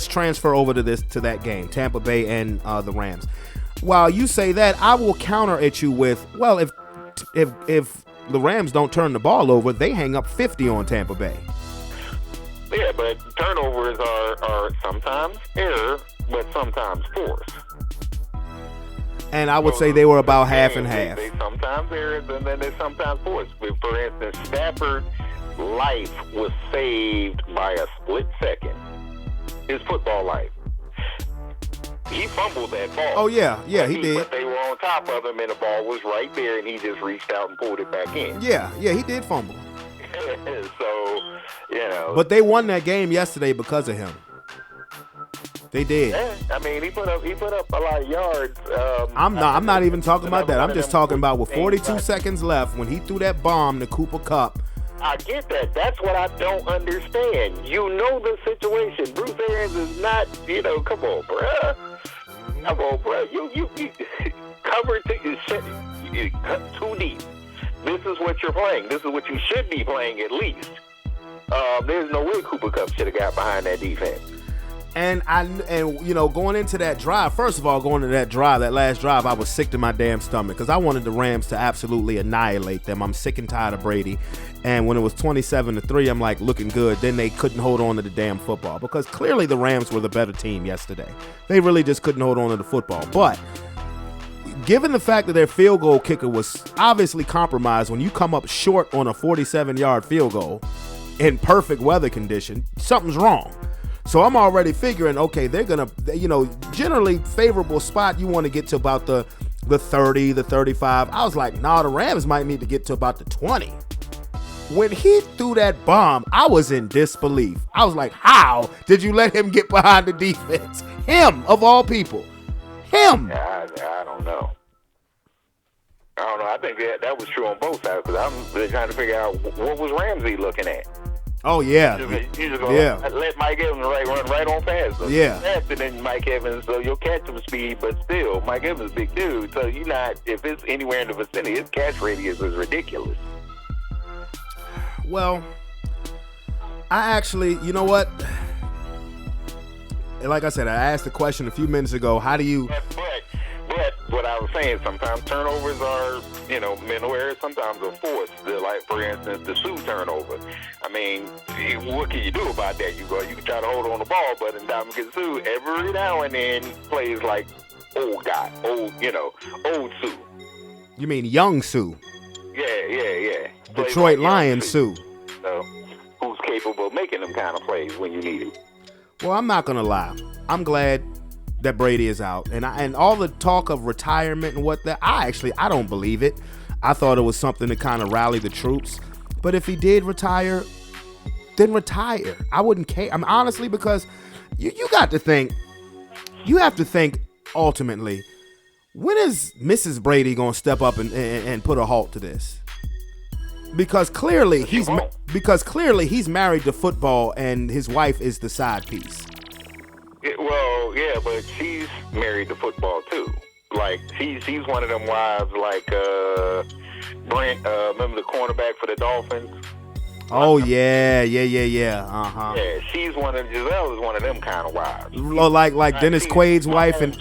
transfer over to that game, Tampa Bay and the Rams. While you say that, I will counter at you with, well, if the Rams don't turn the ball over, they hang up 50 on Tampa Bay. Yeah, but turnovers are sometimes error, but sometimes force. And I would say they were about half and half. They sometimes error, and then they sometimes force. For instance, Stafford's life was saved by a split second. His football life. He fumbled that ball. Oh, yeah, he did. But they were on top of him, and the ball was right there, and he just reached out and pulled it back in. Yeah, he did fumble. So, But they won that game yesterday because of him. They did. Yeah, he put up a lot of yards. I'm not even talking about that. I'm just talking about with 42 seconds left when he threw that bomb to Cooper Kupp. I get that. That's what I don't understand. You know the situation. Bruce Arians is not, come on, bruh. Come on, bruh. You cover too deep. This is what you're playing. This is what you should be playing at least. There's no way Cooper Kupp should have got behind that defense. And going into that drive, that last drive, I was sick to my damn stomach because I wanted the Rams to absolutely annihilate them. I'm sick and tired of Brady. And when it was 27-3, I'm like, looking good. Then they couldn't hold on to the damn football because clearly the Rams were the better team yesterday. They really just couldn't hold on to the football. But given the fact that their field goal kicker was obviously compromised, when you come up short on a 47-yard field goal in perfect weather condition, something's wrong. So I'm already figuring, okay, they're going to, generally favorable spot, you want to get to about the 30, the 35. I was like, nah, the Rams might need to get to about the 20. when he threw that bomb, I was in disbelief. I was like, how did you let him get behind the defense? Him, of all people. Him. Yeah, I don't know. I think that was true on both sides, because I'm really trying to figure out what was Ramsey looking at. Oh, yeah. You just gonna let Mike Evans run right on past him. Yeah. Faster than Mike Evans, so you'll catch him speed, but still, Mike Evans is a big dude, so you're not, if it's anywhere in the vicinity, his catch radius is ridiculous. Well, I actually, you know what? Like I said, I asked the question a few minutes ago, how do you... But what I was saying, sometimes turnovers are, mental errors. Sometimes are forced. Like, for instance, the Sue turnover. I mean, what can you do about that? You can try to hold on the ball, but in time against Sue, every now and then plays like old Sue. You mean young Sue? Yeah. Detroit Lions Sue. So, who's capable of making them kind of plays when you need it? Well, I'm not gonna lie. I'm glad that Brady is out, and all the talk of retirement and what that, I don't believe it. I thought it was something to kind of rally the troops. But if he did retire, then retire. I wouldn't care. I'm honestly, because you got to think. You have to think ultimately. When is Mrs. Brady gonna step up and put a halt to this? Because clearly he's married to football, and his wife is the side piece. Yeah, but she's married to football too. Like she's one of them wives, like Brent. Remember the cornerback for the Dolphins? Oh yeah. Uh-huh. Yeah, Giselle is one of them kind of wives. Like Dennis Quaid's wife is.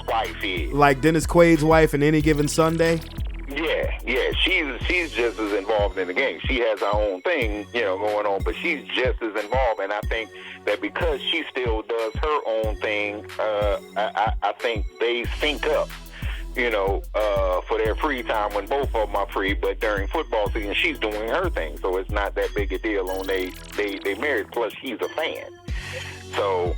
Like Dennis Quaid's wife in Any Given Sunday. Yeah, she's just as involved in the game. She has her own thing, going on, but she's just as involved. And I think that because she still does her own thing, I think they sync up, for their free time when both of them are free. But during football season, she's doing her thing, so it's not that big a deal on they married. Plus, she's a fan, so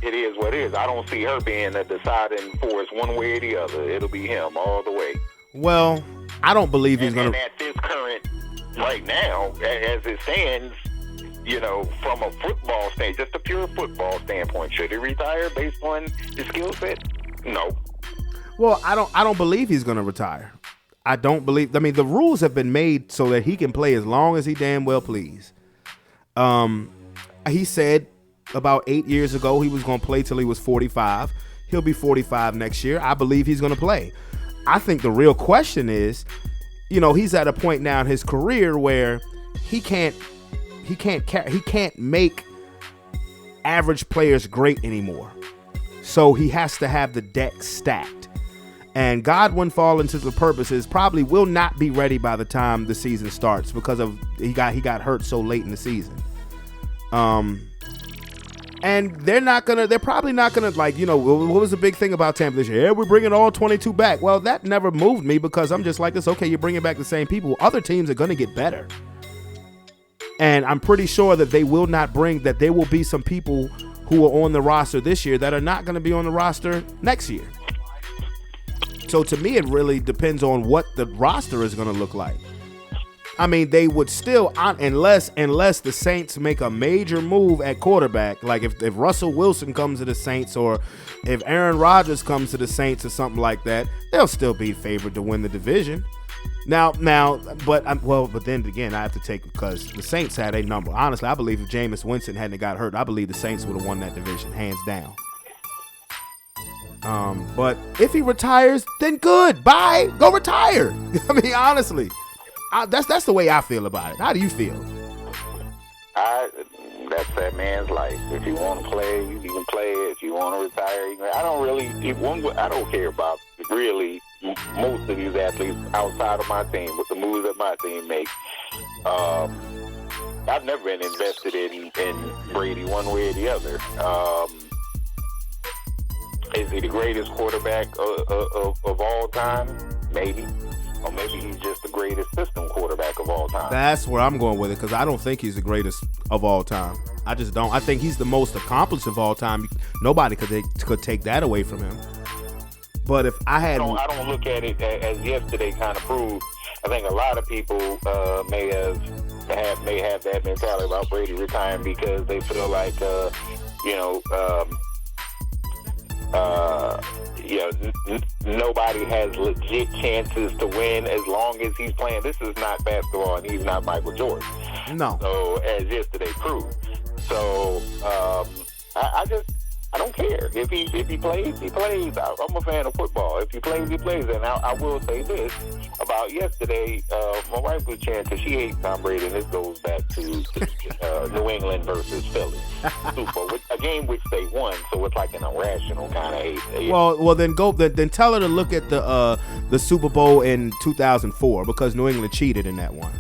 it is what it is. I don't see her being a deciding force one way or the other. It'll be him all the way. Well, I don't believe he's going to... And at this current, right now, as it stands, from a football standpoint, just a pure football standpoint, should he retire based on his skill set? No. Well, I don't believe he's going to retire. I mean, the rules have been made so that he can play as long as he damn well please. He said about 8 years ago he was going to play till he was 45. He'll be 45 next year. I believe he's going to play. I think the real question is, he's at a point now in his career where he can't make average players great anymore. So he has to have the deck stacked. And Godwin, for all intents and purposes, probably will not be ready by the time the season starts because of he got hurt so late in the season. And they're probably not gonna what was the big thing about Tampa this year? Yeah, we're bringing all 22 back. Well, that never moved me because I'm just like this. Okay, you're bringing back the same people. Other teams are gonna get better, and I'm pretty sure that there will be some people who are on the roster this year that are not gonna be on the roster next year. So to me, it really depends on what the roster is gonna look like. I mean, they would still, unless the Saints make a major move at quarterback, like if Russell Wilson comes to the Saints or if Aaron Rodgers comes to the Saints or something like that, they'll still be favored to win the division. But then again, I have to take, because the Saints had a number. Honestly, I believe if Jameis Winston hadn't got hurt, I believe the Saints would have won that division, hands down. But if he retires, then good. Bye. Go retire. I mean, honestly. That's the way I feel about it. How do you feel? That's that man's life. If you want to play, you can play. If you want to retire, I don't care about really most of these athletes outside of my team with the moves that my team makes. I've never been invested in Brady one way or the other. Is he the greatest quarterback of all time? Maybe. Or maybe he's just the greatest system quarterback of all time. That's where I'm going with it, because I don't think he's the greatest of all time. I just don't. I think he's the most accomplished of all time. Nobody could take that away from him. But if I had... I don't look at it as yesterday kind of proved I think a lot of people may have that mentality about Brady retiring because they feel like nobody has legit chances to win as long as he's playing. This is not basketball, and he's not Michael Jordan. No. So as yesterday proved. So I don't care if he plays, he plays. I'm a fan of football. If he plays, he plays. And I will say this about yesterday. My wife was cheering because she hates Tom Brady, and this goes back to New England versus Philly, Super Bowl, a game which they won. So it's like an irrational kind of hate. Well, then then tell her to look at the Super Bowl in 2004 because New England cheated in that one.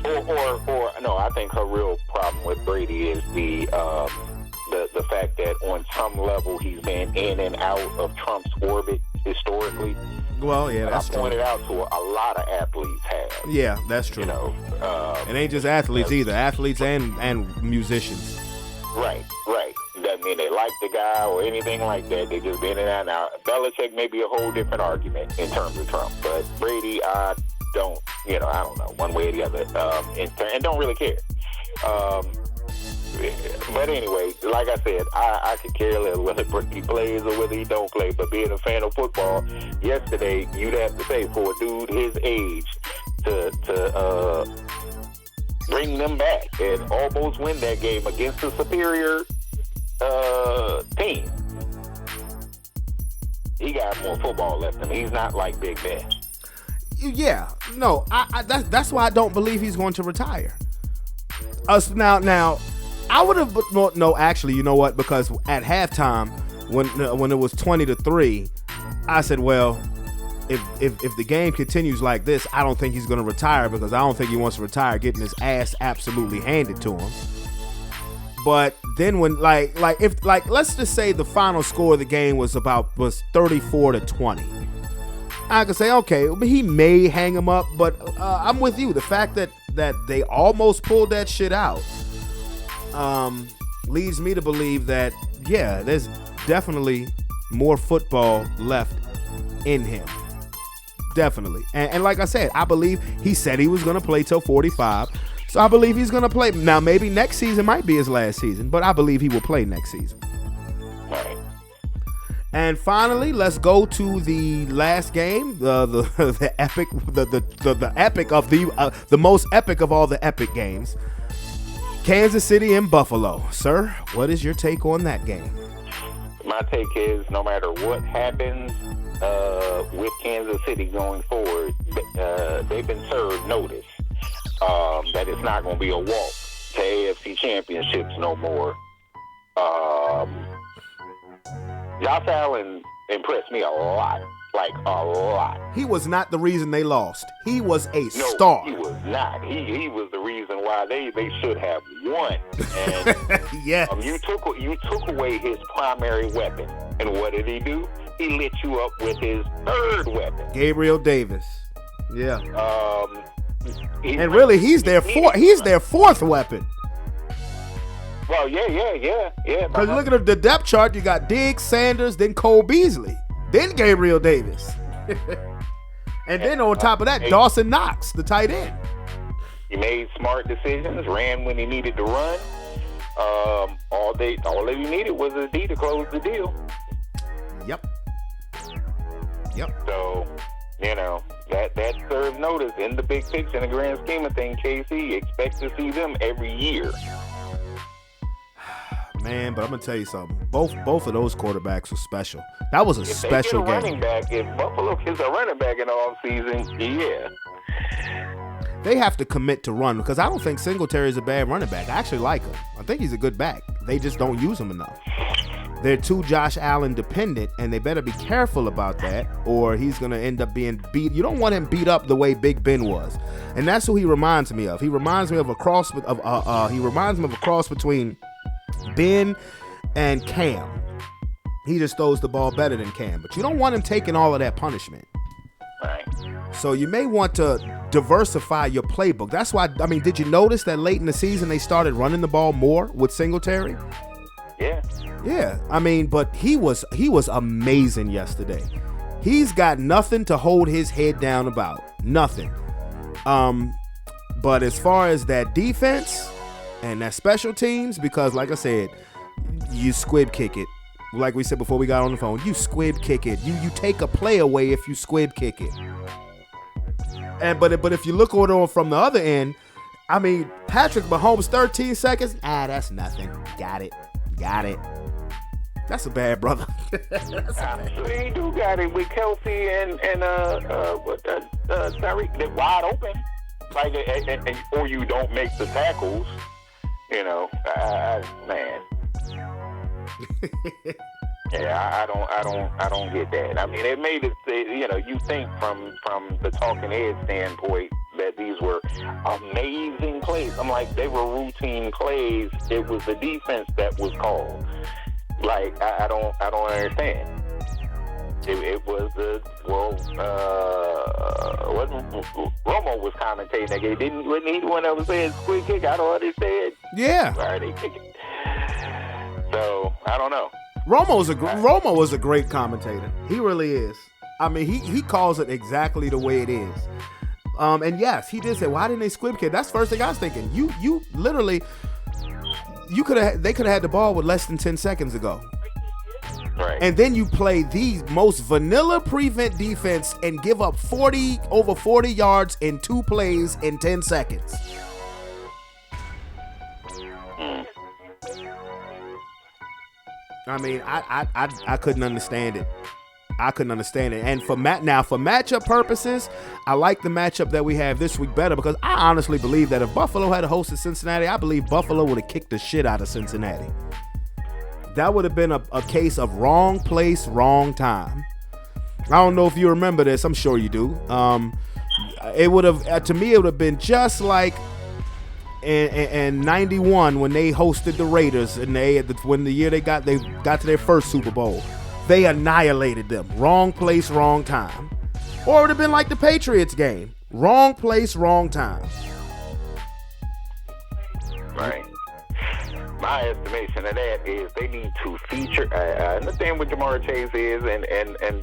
Or no, I think her real problem with Brady is the fact that on some level he's been in and out of Trump's orbit historically. Well, yeah, that's true. I pointed out to a lot of athletes have. Yeah, that's true. It ain't just athletes either. Athletes and musicians. Right. Doesn't mean they like the guy or anything like that. They just been in and out. Belichick may be a whole different argument in terms of Trump, but Brady, I don't know, one way or the other, and don't really care. But anyway, like I said, I could care less whether he plays or whether he don't play. But being a fan of football, yesterday you'd have to say for a dude his age to bring them back and almost win that game against a superior team. He got more football left in him. He's not like Big Ben. Yeah, no, that's why I don't believe he's going to retire. Now. I would have, no, actually, you know what? Because at halftime, when it was 20-3, I said, well, if the game continues like this, I don't think he's going to retire because I don't think he wants to retire getting his ass absolutely handed to him. But then when let's just say the final score of the game was 34-20. I could say, okay, he may hang him up, but I'm with you. The fact that they almost pulled that shit out leads me to believe that, yeah, there's definitely more football left in him. Definitely. And like I said, I believe he said he was going to play till 45. So I believe he's going to play. Now, maybe next season might be his last season, but I believe he will play next season. Right. And finally, let's go to the last game, the epic, the epic of the most epic of all the epic games. Kansas City and Buffalo. Sir, what is your take on that game? My take is no matter what happens with Kansas City going forward, they've been served notice that it's not going to be a walk to AFC championships no more. Josh Allen impressed me a lot. Like a lot. He was not the reason they lost. He was a star. He was not. He was the reason why they should have won. And yes. You took away his primary weapon. And what did he do? He lit you up with his third weapon. Gabriel Davis. Yeah. And really he's their fourth weapon. Well, yeah. Because look at the depth chart, you got Diggs, Sanders, then Cole Beasley. Then Gabriel Davis. And then on top of that, Dawson Knox, the tight end. He made smart decisions, ran when he needed to run. All that he needed was a D to close the deal. Yep. So, that served notice in the big picture, in the grand scheme of things, KC. Expect to see them every year. Man, but I'm gonna tell you something. Both of those quarterbacks were special. That was a special game. If Buffalo gets a running back in the offseason, yeah. They have to commit to run because I don't think Singletary is a bad running back. I actually like him. I think he's a good back. They just don't use him enough. They're too Josh Allen dependent, and they better be careful about that, or he's gonna end up being beat. You don't want him beat up the way Big Ben was, and that's who he reminds me of. He reminds me of a cross between Ben and Cam. He just throws the ball better than Cam, but you don't want him taking all of that punishment. Right. So you may want to diversify your playbook. That's why, did you notice that late in the season they started running the ball more with Singletary? Yeah. Yeah, but he was amazing yesterday. He's got nothing to hold his head down about. Nothing. But as far as that defense and that special teams, because like I said, you squib kick it. Like we said before we got on the phone, you squib kick it. You take a play away if you squib kick it. But if you look at it from the other end, I mean, Patrick Mahomes 13 seconds. That's nothing. Got it. That's a bad brother. He do got it with Kelsey and Tyreek. They're wide open. Like, or you don't make the tackles. You know, man. Yeah, I don't get that. I mean, it made it. You know, you think from the talking head standpoint that these were amazing plays. I'm like, they were routine plays. It was the defense that was called. Like, I don't understand. It was the Romo was commentating that game. Wasn't he the one that was saying squid kick? I don't understand. Yeah. Why they kick it? So I don't know. Romo was a great commentator. He really is. I mean, he calls it exactly the way it is. And yes, he did say, "Why didn't they squib kick?" That's the first thing I was thinking. You literally, they could have had the ball with less than 10 seconds ago. Right. And then you play the most vanilla prevent defense and give up over 40 yards in 2 plays in 10 seconds. I mean, I couldn't understand it. And for matchup purposes, I like the matchup that we have this week better, because I honestly believe that if Buffalo had hosted Cincinnati, I believe Buffalo would have kicked the shit out of Cincinnati. That would have been a case of wrong place, wrong time. I don't know if you remember this. I'm sure you do. It would have, to me, it would have been just like in 91 when they hosted the Raiders, and when the year they got to their first Super Bowl. They annihilated them. Wrong place, wrong time. Or it would have been like the Patriots game. Wrong place, wrong time. Right. My estimation of that is they need to feature. I understand what Jamar Chase is and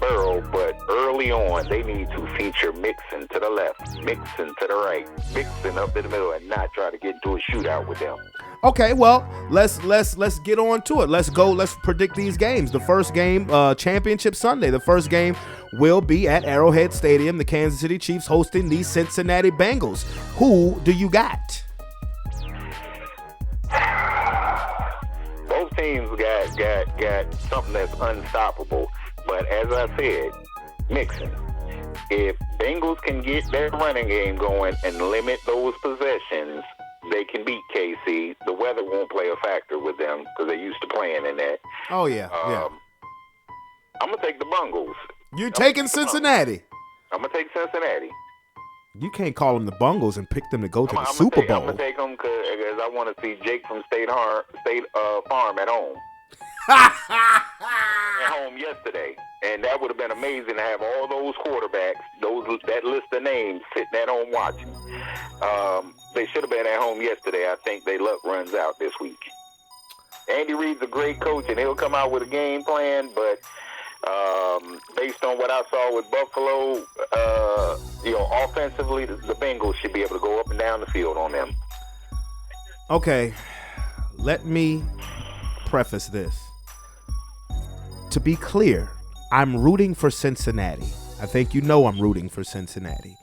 Burrow, but early on they need to feature Mixon to the left, Mixon to the right, Mixon up in the middle, and not try to get into a shootout with them. Okay, well, let's get on to it. Let's go. Let's predict these games. The first game, Championship Sunday. The first game will be at Arrowhead Stadium. The Kansas City Chiefs hosting the Cincinnati Bengals. Who do you got? Both teams got something that's unstoppable. But as I said, Mixon. If Bengals can get their running game going and limit those possessions, they can beat KC. The weather won't play a factor with them because they're used to playing in that. Oh, yeah. I'm going to take the Bengals. You're taking Cincinnati. I'm going to take Cincinnati. You can't call them the Bungles and pick them to go to the Super Bowl. I'm going to take them because I want to see Jake from State Farm at home. At home yesterday. And that would have been amazing to have all those quarterbacks, that list of names sitting at home watching. They should have been at home yesterday. I think their luck runs out this week. Andy Reid's a great coach, and he'll come out with a game plan, but based on what I saw with Buffalo, offensively, the Bengals should be able to go up and down the field on them. Okay, let me preface this. To be clear, I'm rooting for Cincinnati. I think you know I'm rooting for Cincinnati.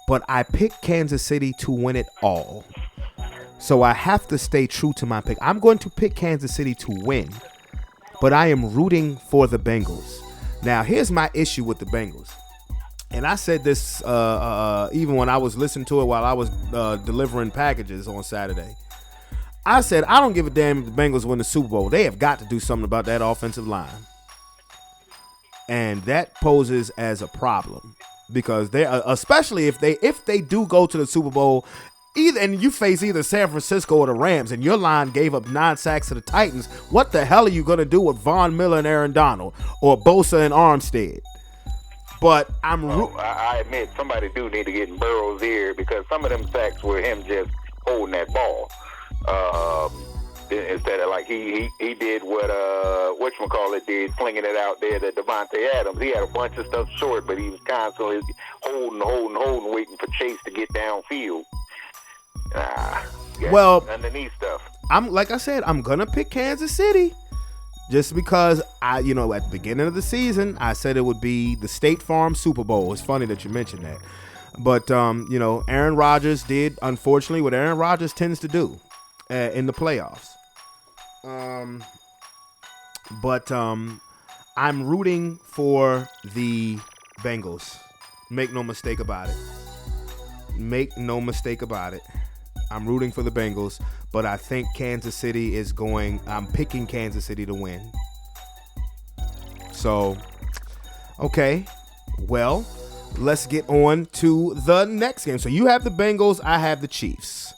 But I picked Kansas City to win it all. So I have to stay true to my pick. I'm going to pick Kansas City to win, but I am rooting for the Bengals. Now, here's my issue with the Bengals. And I said this even when I was listening to it while I was delivering packages on Saturday. I said, I don't give a damn if the Bengals win the Super Bowl. They have got to do something about that offensive line. And that poses as a problem. Because they, especially if they do go to the Super Bowl, and you face either San Francisco or the Rams, and your line gave up 9 sacks to the Titans, what the hell are you going to do with Von Miller and Aaron Donald or Bosa and Armstead? But I admit somebody do need to get in Burrow's ear, because some of them sacks were him just holding that ball. instead of like he did what whatchamacallit did, flinging it out there to Devontae Adams. He had a bunch of stuff short, but he was constantly holding, waiting for Chase to get downfield. Well, underneath stuff. Like I said, I'm gonna pick Kansas City. Just because at the beginning of the season, I said it would be the State Farm Super Bowl. It's funny that you mentioned that. But, Aaron Rodgers did, unfortunately, what Aaron Rodgers tends to do in the playoffs. But I'm rooting for the Bengals. Make no mistake about it. I'm rooting for the Bengals, but I think Kansas City I'm picking Kansas City to win. So, okay, well, let's get on to the next game. So you have the Bengals, I have the Chiefs.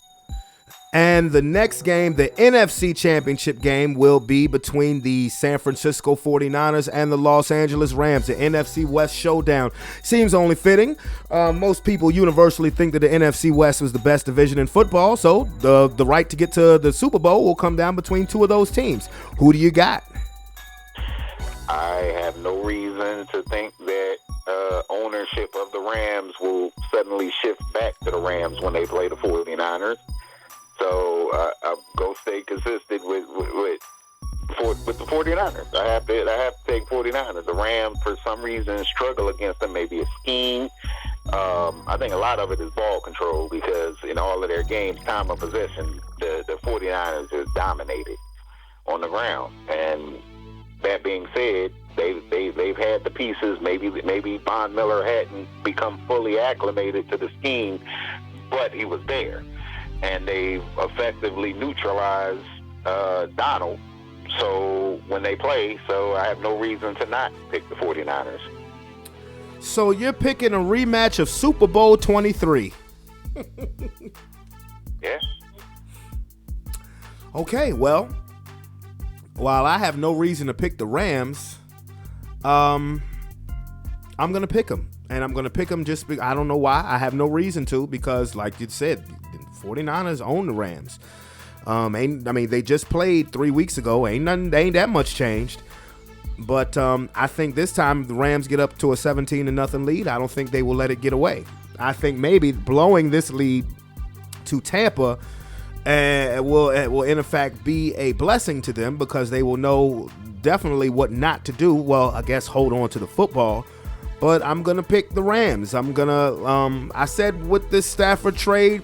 And the next game, the NFC Championship game, will be between the San Francisco 49ers and the Los Angeles Rams. The NFC West showdown seems only fitting. Most people universally think that the NFC West was the best division in football, so the right to get to the Super Bowl will come down between two of those teams. Who do you got? I have no reason to think that ownership of the Rams will suddenly shift back to the Rams when they play the 49ers. So I'll go stay consistent with the 49ers. I have to take 49ers. The Rams, for some reason, struggle against them. Maybe a scheme. I think a lot of it is ball control because in all of their games, time of possession, the 49ers just dominated on the ground. And that being said, they've had the pieces. Maybe Von Miller hadn't become fully acclimated to the scheme, but he was there. And they've effectively neutralized Donald. So when they play, I have no reason to not pick the 49ers. So you're picking a rematch of Super Bowl 23. Yeah. Okay, well, while I have no reason to pick the Rams, I'm going to pick them. And I'm going to pick them I don't know why. I have no reason to because, like you said, 49ers own the Rams. They just played 3 weeks ago. Ain't that much changed. But I think this time the Rams get up to a 17-0 lead. I don't think they will let it get away. I think maybe blowing this lead to Tampa will in effect be a blessing to them because they will know definitely what not to do. Well, I guess hold on to the football. But I'm going to pick the Rams. I said with this Stafford trade,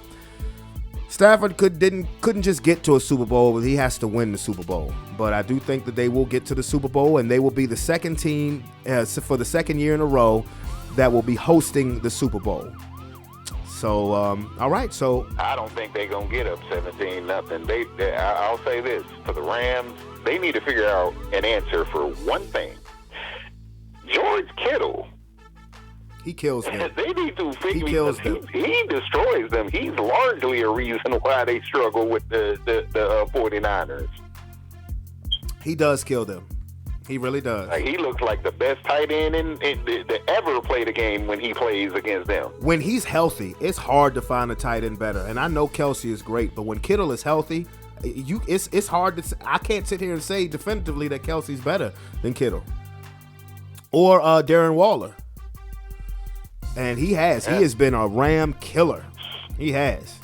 Stafford couldn't just get to a Super Bowl, but he has to win the Super Bowl. But I do think that they will get to the Super Bowl, and they will be the second team for the second year in a row that will be hosting the Super Bowl. So, all right. So I don't think they're gonna get up 17-0. I'll say this for the Rams, they need to figure out an answer for one thing. George Kittle. He kills them. They need to figure he destroys them. He's largely a reason why they struggle with the 49ers. He does kill them. He really does. He looks like the best tight end to ever play the game when he plays against them. When he's healthy, it's hard to find a tight end better. And I know Kelsey is great, but when Kittle is healthy, it's hard to. I can't sit here and say definitively that Kelsey's better than Kittle or Darren Waller. And he has been a Ram killer. He has.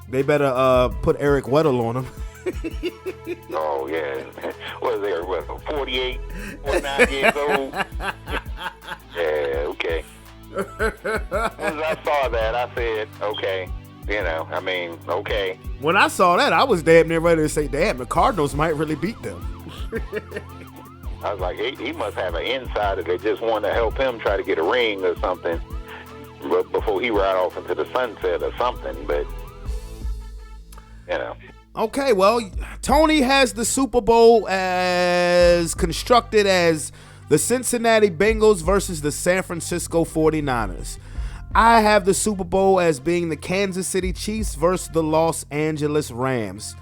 They better put Eric Weddle on him. Oh, yeah. What is there? 48, 49 years old? Yeah, okay. As I saw that, I said, okay. Okay. When I saw that, I was damn near ready to say, damn, the Cardinals might really beat them. I was like, he must have an insider that just wanted to help him try to get a ring or something before he ride off into the sunset or something. But, Okay, well, Tony has the Super Bowl as constructed as the Cincinnati Bengals versus the San Francisco 49ers. I have the Super Bowl as being the Kansas City Chiefs versus the Los Angeles Rams.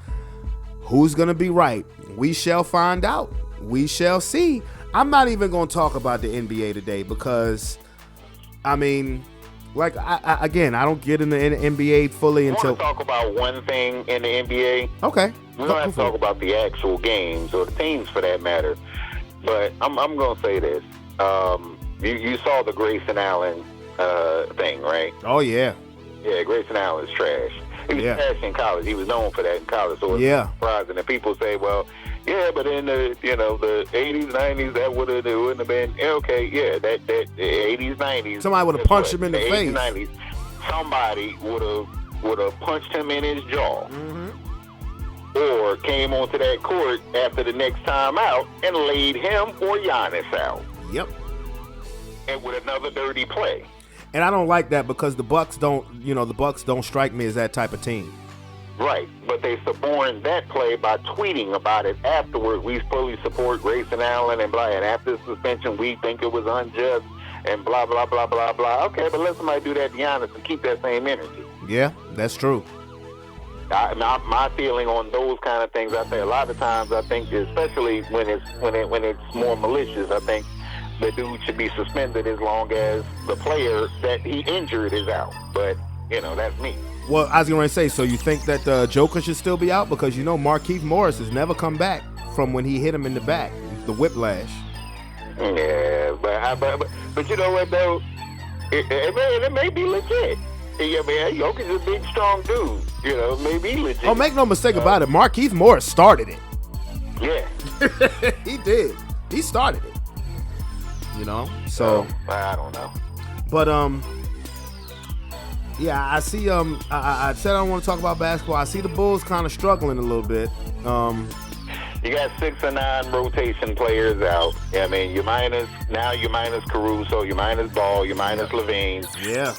Who's going to be right? We shall find out. We shall see. I'm not even going to talk about the NBA today because, Like, again, I don't get in the NBA fully I until. want to talk about one thing in the NBA. Okay. We don't have to talk about the actual games or the teams for that matter. But I'm going to say this. You saw the Grayson Allen thing, right? Oh, yeah. Yeah, Grayson Allen's trash. He was trash in college. He was known for that in college. So it's surprising. And people say, well, yeah, but in the the 80s, 90s, that wouldn't have been okay. Yeah, that the 80s, 90s. Somebody would have punched him in the face. 80s, 90s, somebody would have punched him in his jaw, or came onto that court after the next time out and laid him or Giannis out. Yep. And with another dirty play. And I don't like that because the Bucks don't strike me as that type of team. Right, but they suborned that play by tweeting about it afterward. We fully support Grayson Allen and blah. And after the suspension, we think it was unjust and blah, blah, blah, blah, blah. Okay, but let somebody do that to Giannis and keep that same energy. Yeah, that's true. My feeling on those kind of things, I say a lot of times, I think, especially when it's more malicious, I think the dude should be suspended as long as the player that he injured is out. But, that's me. Well, I was going to say, so you think that Joker should still be out? Because, Markieff Morris has never come back from when he hit him in the back, the whiplash. Yeah, but you know what, though? It may be legit. Yeah, man, Joker's a big, strong dude. It may be legit. Oh, make no mistake about it. Markieff Morris started it. Yeah. He did. He started it. So I don't know. But yeah, I see. I said I don't want to talk about basketball. I see the Bulls kind of struggling a little bit. You got 6 or 9 rotation players out. I mean, you minus Caruso, you minus Ball, you minus Levine. Yeah.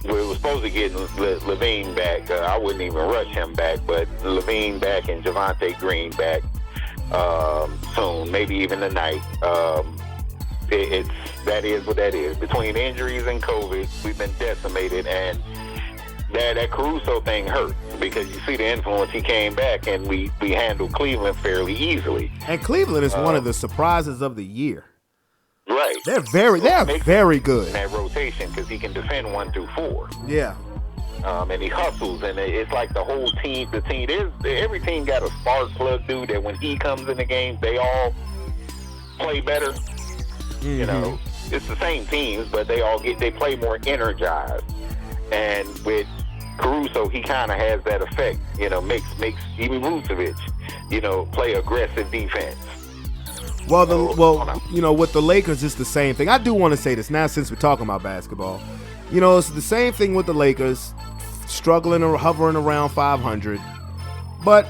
We were supposed to get Levine back. I wouldn't even rush him back, but Levine back and Javonte Green back soon, maybe even tonight. That is what that is. Between injuries and COVID, we've been decimated, and that Caruso thing hurt because you see the influence. He came back, and we handled Cleveland fairly easily. And Cleveland is one of the surprises of the year. Right. They're very good in that rotation because he can defend 1 through 4. Yeah. And he hustles, and it's like the whole team. Every team got a spark plug dude that when he comes in the game, they all play better. It's the same teams, but they play more energized. And with Caruso, he kind of has that effect. Makes even Vucevic, play aggressive defense. With the Lakers, it's the same thing. I do want to say this now since we're talking about basketball. It's the same thing with the Lakers, struggling or hovering around 500. But,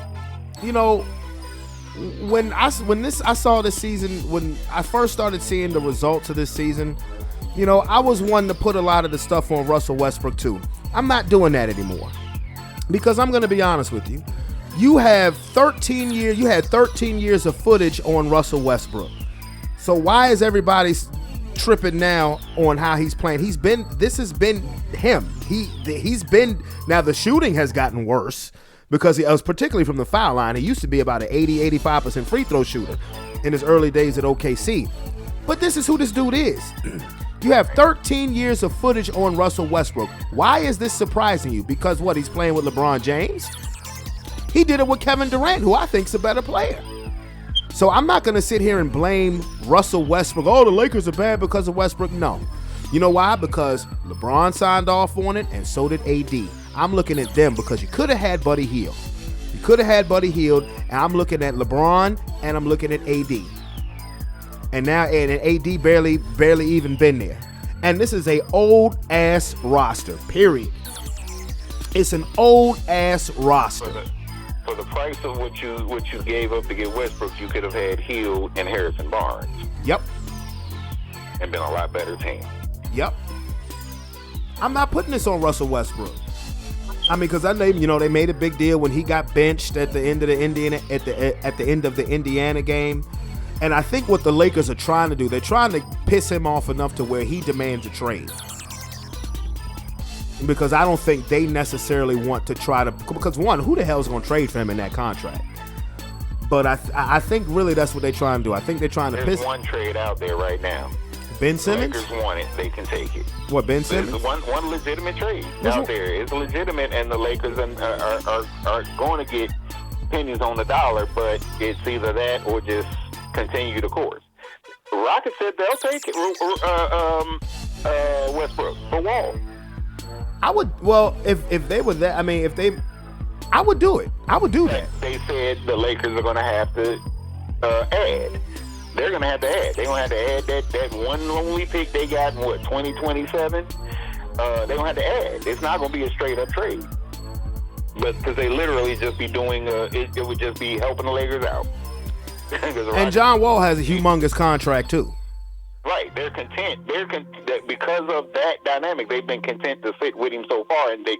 when I saw this season, when I first started seeing the results of this season, I was one to put a lot of the stuff on Russell Westbrook too. I'm not doing that anymore because I'm going to be honest with you. You had 13 years of footage on Russell Westbrook. So why is everybody tripping now on how he's playing? This has been him. He's been, now the shooting has gotten worse because it was particularly from the foul line. He used to be about an 85% free throw shooter in his early days at OKC. But this is who this dude is. You have 13 years of footage on Russell Westbrook. Why is this surprising you? Because what, he's playing with LeBron James? He did it with Kevin Durant, who I think is a better player. So I'm not going to sit here and blame Russell Westbrook. Oh, the Lakers are bad because of Westbrook. No. You know why? Because LeBron signed off on it, and so did AD. I'm looking at them because you could have had Buddy Hield. And I'm looking at LeBron, and I'm looking at AD. And now and AD barely even been there. And this is a old ass roster, period. It's an old ass roster. For the price of what you gave up to get Westbrook, you could have had Hield and Harrison Barnes. Yep. And been a lot better team. Yep. I'm not putting this on Russell Westbrook. I mean, because I know they made a big deal when he got benched at the end of the Indiana game. And I think what the Lakers are trying to do, they're trying to piss him off enough to where he demands a trade. Because I don't think they necessarily want to try to, because one, who the hell is going to trade for him in that contract? But I think really that's what they're trying to do. I think they're trying to There's one trade out there right now. Ben Simmons? The Lakers want it, they can take it. What, Ben Simmons? There's one legitimate trade out there. It's legitimate, and the Lakers are going to get pennies on the dollar, but it's either that or just continue the course. The Rockets said they'll take it, Westbrook for Wall. I would, well, if they were that, I mean, I would do it. I would do that. They said the Lakers are going to have to add. They're going to have to add. They're going to have to add that one lonely pick they got in, 2027? They're going to have to add. It's not going to be a straight-up trade. But because they literally just be doing, it would just be helping the Lakers out. And John Wall has a humongous contract, too. Right, they're content. Because of that dynamic. They've been content to sit with him so far, and they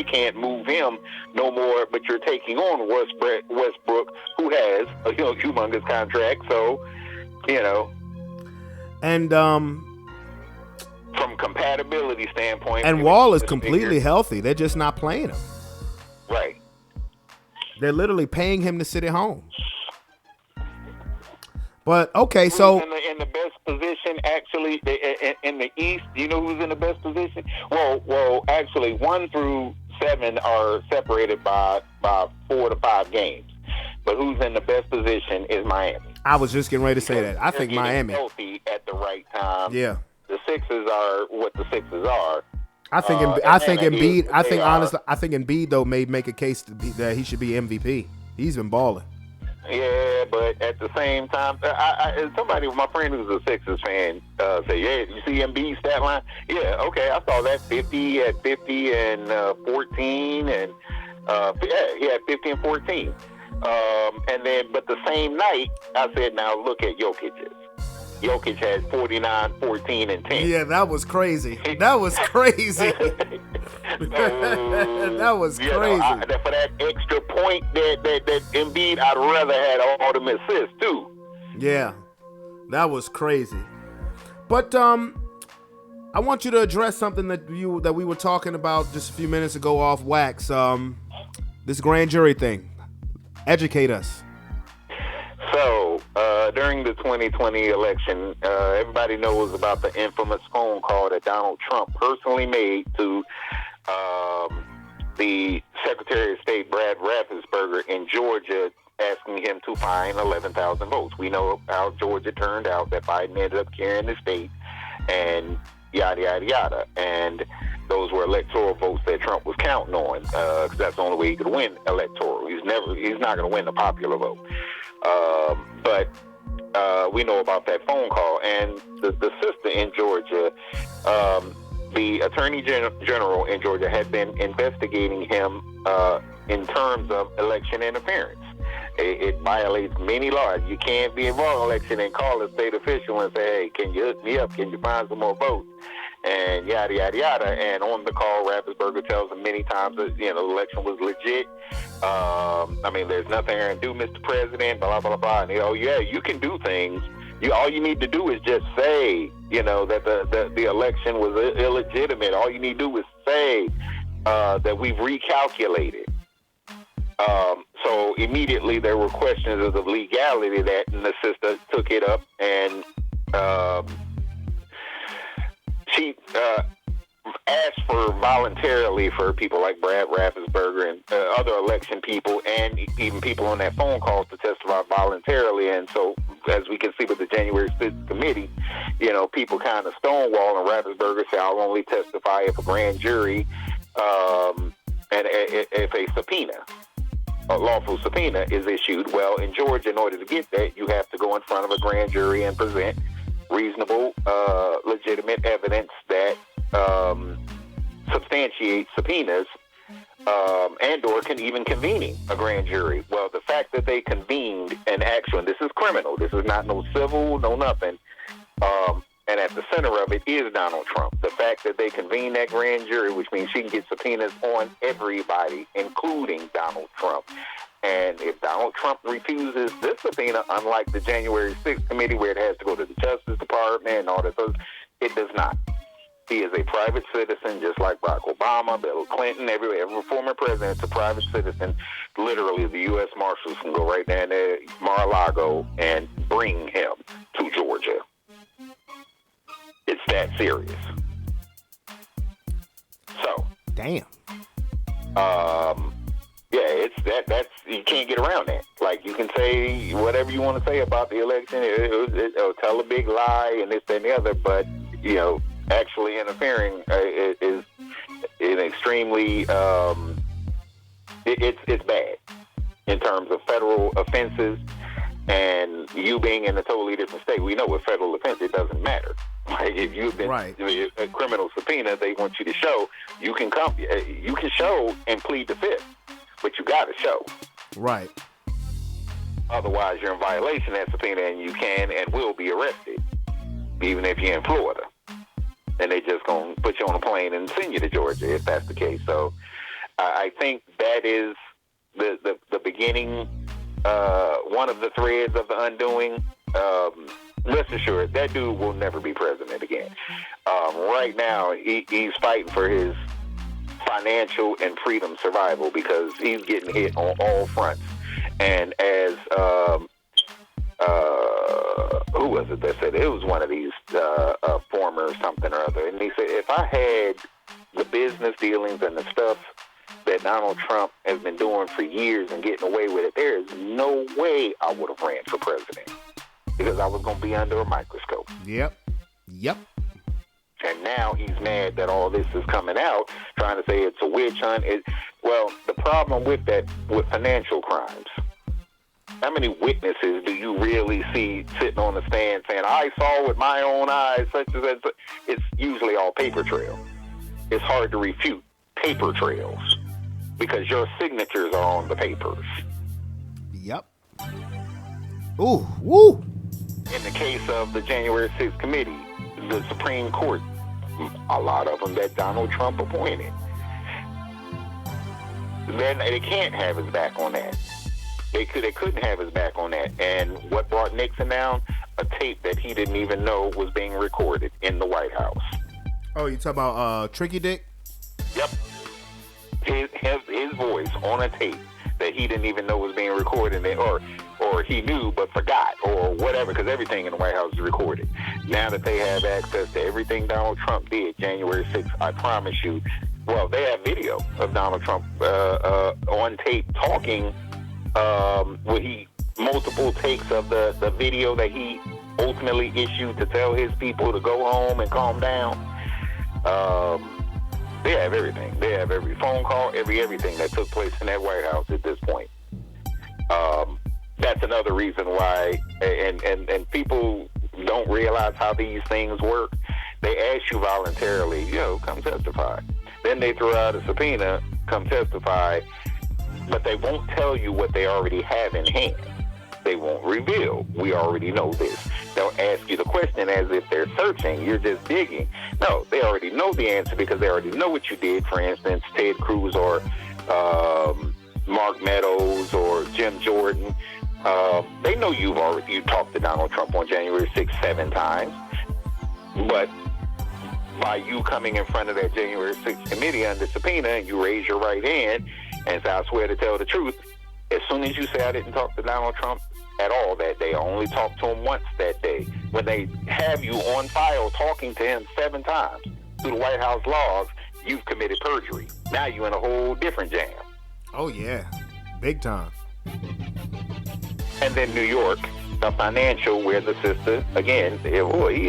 can't move him no more. But you're taking on Westbrook, who has a humongous contract. So, and from compatibility standpoint, and Wall is completely healthy. They're just not playing him. Right. They're literally paying him to sit at home. But okay, so in the best position, actually, in the East, do you know who's in the best position? Well, actually, 1 through 7 are separated by 4 to 5 games. But who's in the best position is Miami. I was just getting ready to say that. I think Miami healthy at the right time. Yeah, the Sixers are what the Sixers are. I think Embiid. I think Embiid though may make a case that he should be MVP. He's been balling. Yeah, but at the same time, my friend who's a Sixers fan, say, yeah, you see Embiid's stat line? Yeah, okay, I saw that 50 and 14, and he had 50 and 14. And then, but the same night, I said, now look at Jokic's. Jokic had 49, 14, and 10. Yeah, that was crazy. That was crazy. That was crazy. For that extra point that Embiid, I'd rather had all them assists too. Yeah, that was crazy. But I want you to address something that we were talking about just a few minutes ago off wax. This grand jury thing. Educate us. So, during the 2020 election, everybody knows about the infamous phone call that Donald Trump personally made to the Secretary of State, Brad Raffensperger, in Georgia, asking him to find 11,000 votes. We know how Georgia turned out, that Biden ended up carrying the state, and yada, yada, yada. And those were electoral votes that Trump was counting on, because that's the only way he could win electoral. He's not going to win the popular vote. But we know about that phone call. And the sister in Georgia, the Attorney General in Georgia, had been investigating him in terms of election interference. It violates many laws. You can't be involved in election and call a state official and say, hey, can you hook me up? Can you find some more votes? And yada, yada, yada. And on the call, Raffensperger tells him many times that, the election was legit. There's nothing there to do, Mr. President, blah, blah, blah. And, yeah, you can do things. All you need to do is just say, that the election was illegitimate. All you need to do is say that we've recalculated. So immediately there were questions of the legality of that, and the sister took it up, and she asked for voluntarily for people like Brad Raffensperger and other election people, and even people on that phone call, to testify voluntarily. And so, as we can see with the January 6th committee, people kind of stonewall, and Raffensperger said, I'll only testify if a grand jury and if a subpoena, a lawful subpoena, is issued. Well, in Georgia, in order to get that, you have to go in front of a grand jury and present reasonable, legitimate evidence that substantiates subpoenas, and or can even convening a grand jury. Well, the fact that they convened an actual, and this is criminal, this is not no civil, no nothing, and at the center of it is Donald Trump. The fact that they convened that grand jury, which means she can get subpoenas on everybody, including Donald Trump. And if Donald Trump refuses this subpoena, unlike the January 6th committee where it has to go to the Justice Department and all that stuff, it does not. He is a private citizen, just like Barack Obama, Bill Clinton, every former president's a private citizen. Literally, the U.S. Marshals can go right down there, Mar-a-Lago, and bring him to Georgia. It's that serious. So. Damn. Yeah, it's that's you can't get around that. Like, you can say whatever you want to say about the election, or tell a big lie and this, that, and the other, but actually interfering is an extremely it's bad in terms of federal offenses, and you being in a totally different state. We know with federal offense, it doesn't matter. Like, if you've been a criminal subpoena, they want you to show. You can show and plead the fifth, but you got to show. Right. Otherwise, you're in violation of that subpoena, and you can and will be arrested, even if you're in Florida. And they just gonna put you on a plane and send you to Georgia if that's the case. So, I think that is the beginning, one of the threads of the undoing. Rest assured, that dude will never be president again. Right now, he's fighting for his financial and freedom survival because he's getting hit on all fronts. And as who was it that said it? It was one of these former something or other, and he said, if I had the business dealings and the stuff that Donald Trump has been doing for years and getting away with it, there is no way I would have ran for president because I was going to be under a microscope. Yep. And now he's mad that all this is coming out, trying to say it's a witch hunt. Well, the problem with that, with financial crimes, how many witnesses do you really see sitting on the stand saying, I saw with my own eyes, such as that? It's usually all paper trail. It's hard to refute paper trails because your signatures are on the papers. Yep. Ooh, woo. In the case of the January 6th committee, the Supreme Court, a lot of them that Donald Trump appointed, then they can't have his back on that. They couldn't have his back on that. And what brought Nixon down? A tape that he didn't even know was being recorded in the White House. Oh, you talking about Tricky Dick? Yep. His voice on a tape that he didn't even know was being recorded, or he knew but forgot, or whatever, because everything in the White House is recorded. Now that they have access to everything Donald Trump did January 6th, I promise you, well, they have video of Donald Trump on tape talking, multiple takes of the video that he ultimately issued to tell his people to go home and calm down. They have everything. They have every phone call, everything that took place in that White House at this point. That's another reason why, and people don't realize how these things work. They ask you voluntarily, come testify. Then they throw out a subpoena, come testify, but they won't tell you what they already have in hand. They won't reveal. We already know this. They'll ask you the question as if they're searching. You're just digging. No, they already know the answer because they already know what you did. For instance, Ted Cruz or Mark Meadows or Jim Jordan. They know you talked to Donald Trump on January 6th 7 times. But by you coming in front of that January 6th committee under subpoena and you raise your right hand and say, I swear to tell the truth, as soon as you say I didn't talk to Donald Trump at all that day, I only talked to him once that day, when they have you on file talking to him 7 times through the White House laws, you've committed perjury. Now you're in a whole different jam. Oh, yeah. Big time. And then New York, the financial, where the sister, again, he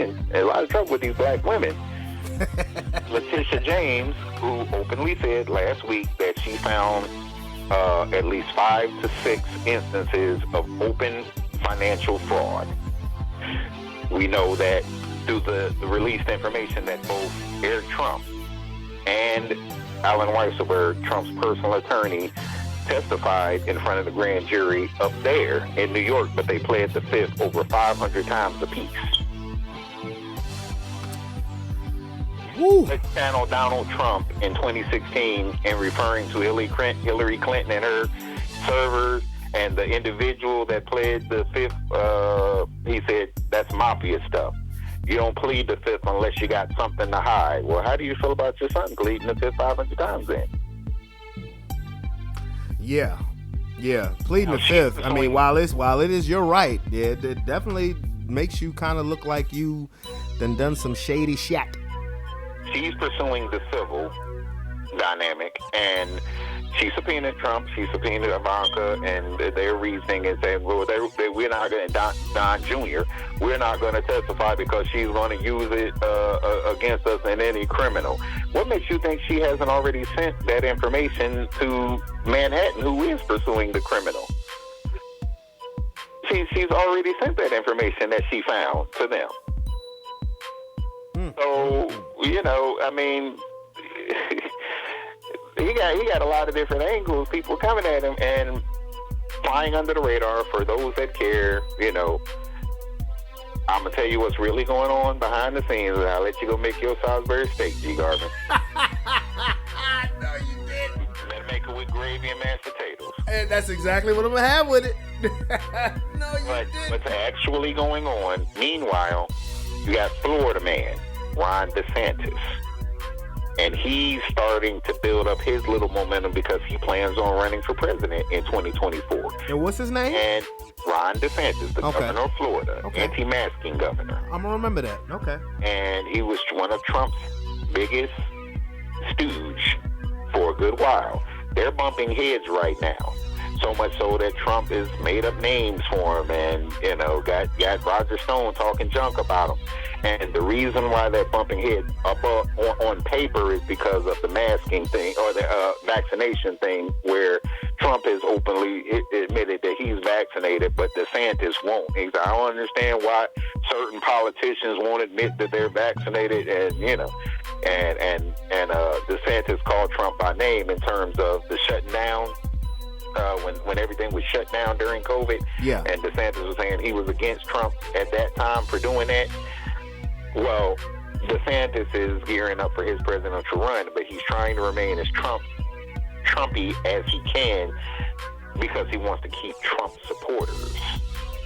in a lot of trouble with these black women. Letitia James, who openly said last week that she found at least 5 to 6 instances of open financial fraud. We know that through the released information that both Eric Trump and Alan Weisselberg, Trump's personal attorney, testified in front of the grand jury up there in New York, but they pled the fifth over 500 times apiece. Let's channel Donald Trump in 2016 and referring to Hillary Clinton and her servers and the individual that pled the fifth. He said that's mafia stuff. You don't plead the fifth unless you got something to hide. Well, how do you feel about your son pleading the fifth 500 times then? Yeah, pleading the fifth. I mean, while it is your right, it definitely makes you kind of look like you done some shady shit. She's pursuing the civil dynamic, and she subpoenaed Trump, she subpoenaed Ivanka, and their reasoning is saying, well, we're not going to, Don Jr., we're not going to testify because she's going to use it against us in any criminal. What makes you think she hasn't already sent that information to Manhattan, who is pursuing the criminal? She's already sent that information that she found to them. So, you know, I mean, he got a lot of different angles, people coming at him and flying under the radar. For those that care, you know, I'm going to tell you what's really going on behind the scenes, and I'll let you go make your Salisbury steak, G. Garvin. No, you didn't. And make it with gravy and mashed potatoes. And that's exactly what I'm going to have with it. No, you didn't. What's actually going on, meanwhile, you got Florida man, Ron DeSantis. And he's starting to build up his little momentum because he plans on running for president in 2024. And what's his name? And Ron DeSantis, the governor of Florida, anti-masking governor. I'm going to remember that. Okay. And he was one of Trump's biggest stooge for a good while. They're bumping heads right now. So much so that Trump has made up names for him and, you know, got Roger Stone talking junk about him. And the reason why they're bumping heads up on paper is because of the masking thing or the vaccination thing, where Trump has openly admitted that he's vaccinated, but DeSantis won't. I don't understand why certain politicians won't admit that they're vaccinated, and, you know, and DeSantis called Trump by name in terms of the shutting down. When everything was shut down during COVID, and DeSantis was saying he was against Trump at that time for doing that. Well, DeSantis is gearing up for his presidential run, but he's trying to remain as Trumpy as he can because he wants to keep Trump supporters.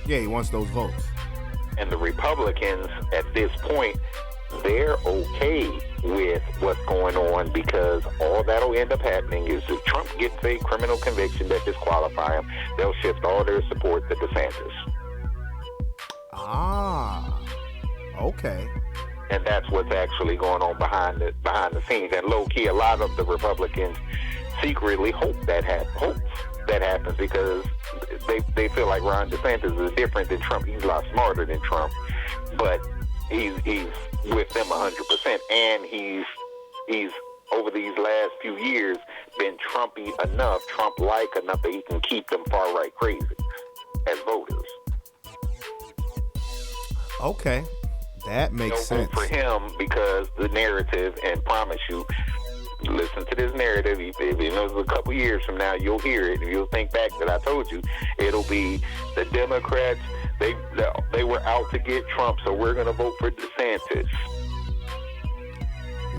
Yeah, he wants those votes. And the Republicans, at this point, they're okay with what's going on because all that'll end up happening is if Trump gets a criminal conviction that disqualify him, they'll shift all their support to DeSantis. Okay. And that's what's actually going on behind the scenes. And low key, a lot of the Republicans secretly hope that happens because they feel like Ron DeSantis is different than Trump. He's a lot smarter than Trump, but he's with them 100%, and he's over these last few years been Trumpy enough, Trump-like enough that he can keep them far right crazy as voters. Okay. That makes sense. Vote for him because the narrative, and promise you, listen to this narrative, even though it's a couple years from now, you'll hear it, and you'll think back that I told you, it'll be the Democrats, they were out to get Trump, so we're going to vote for DeSantis.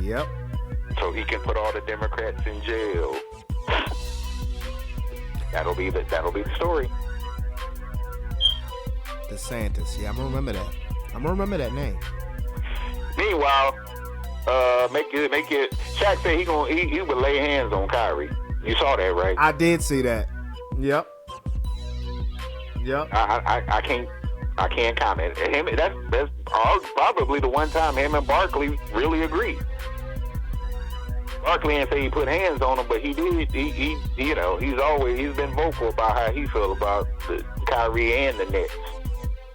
Yep. So he can put all the Democrats in jail. That'll be the story. DeSantis. Yeah, I'm going to remember that. I'm going to remember that name. Meanwhile, make it. Shaq said he would lay hands on Kyrie. You saw that, right? I did see that. Yep. I can't comment. That's probably the one time him and Barkley really agreed. Barkley didn't say he put hands on him, but he did. He's been vocal about how he feel about the Kyrie and the Nets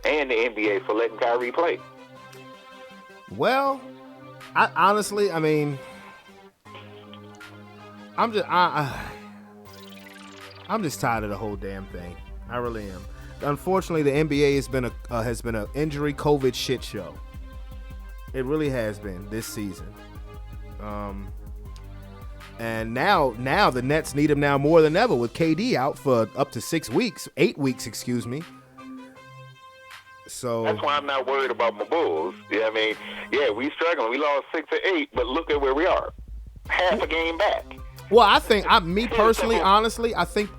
and the NBA for letting Kyrie play. Well, honestly, I mean, I'm just tired of the whole damn thing. I really am. Unfortunately, the NBA has been an injury COVID shit show. It really has been this season. And now the Nets need him now more than ever with KD out for up to 8 weeks, excuse me. So that's why I'm not worried about my Bulls. Yeah, I mean, we struggling. We lost 6 or 8, but look at where we are. Half a game back. Well, I think honestly, I think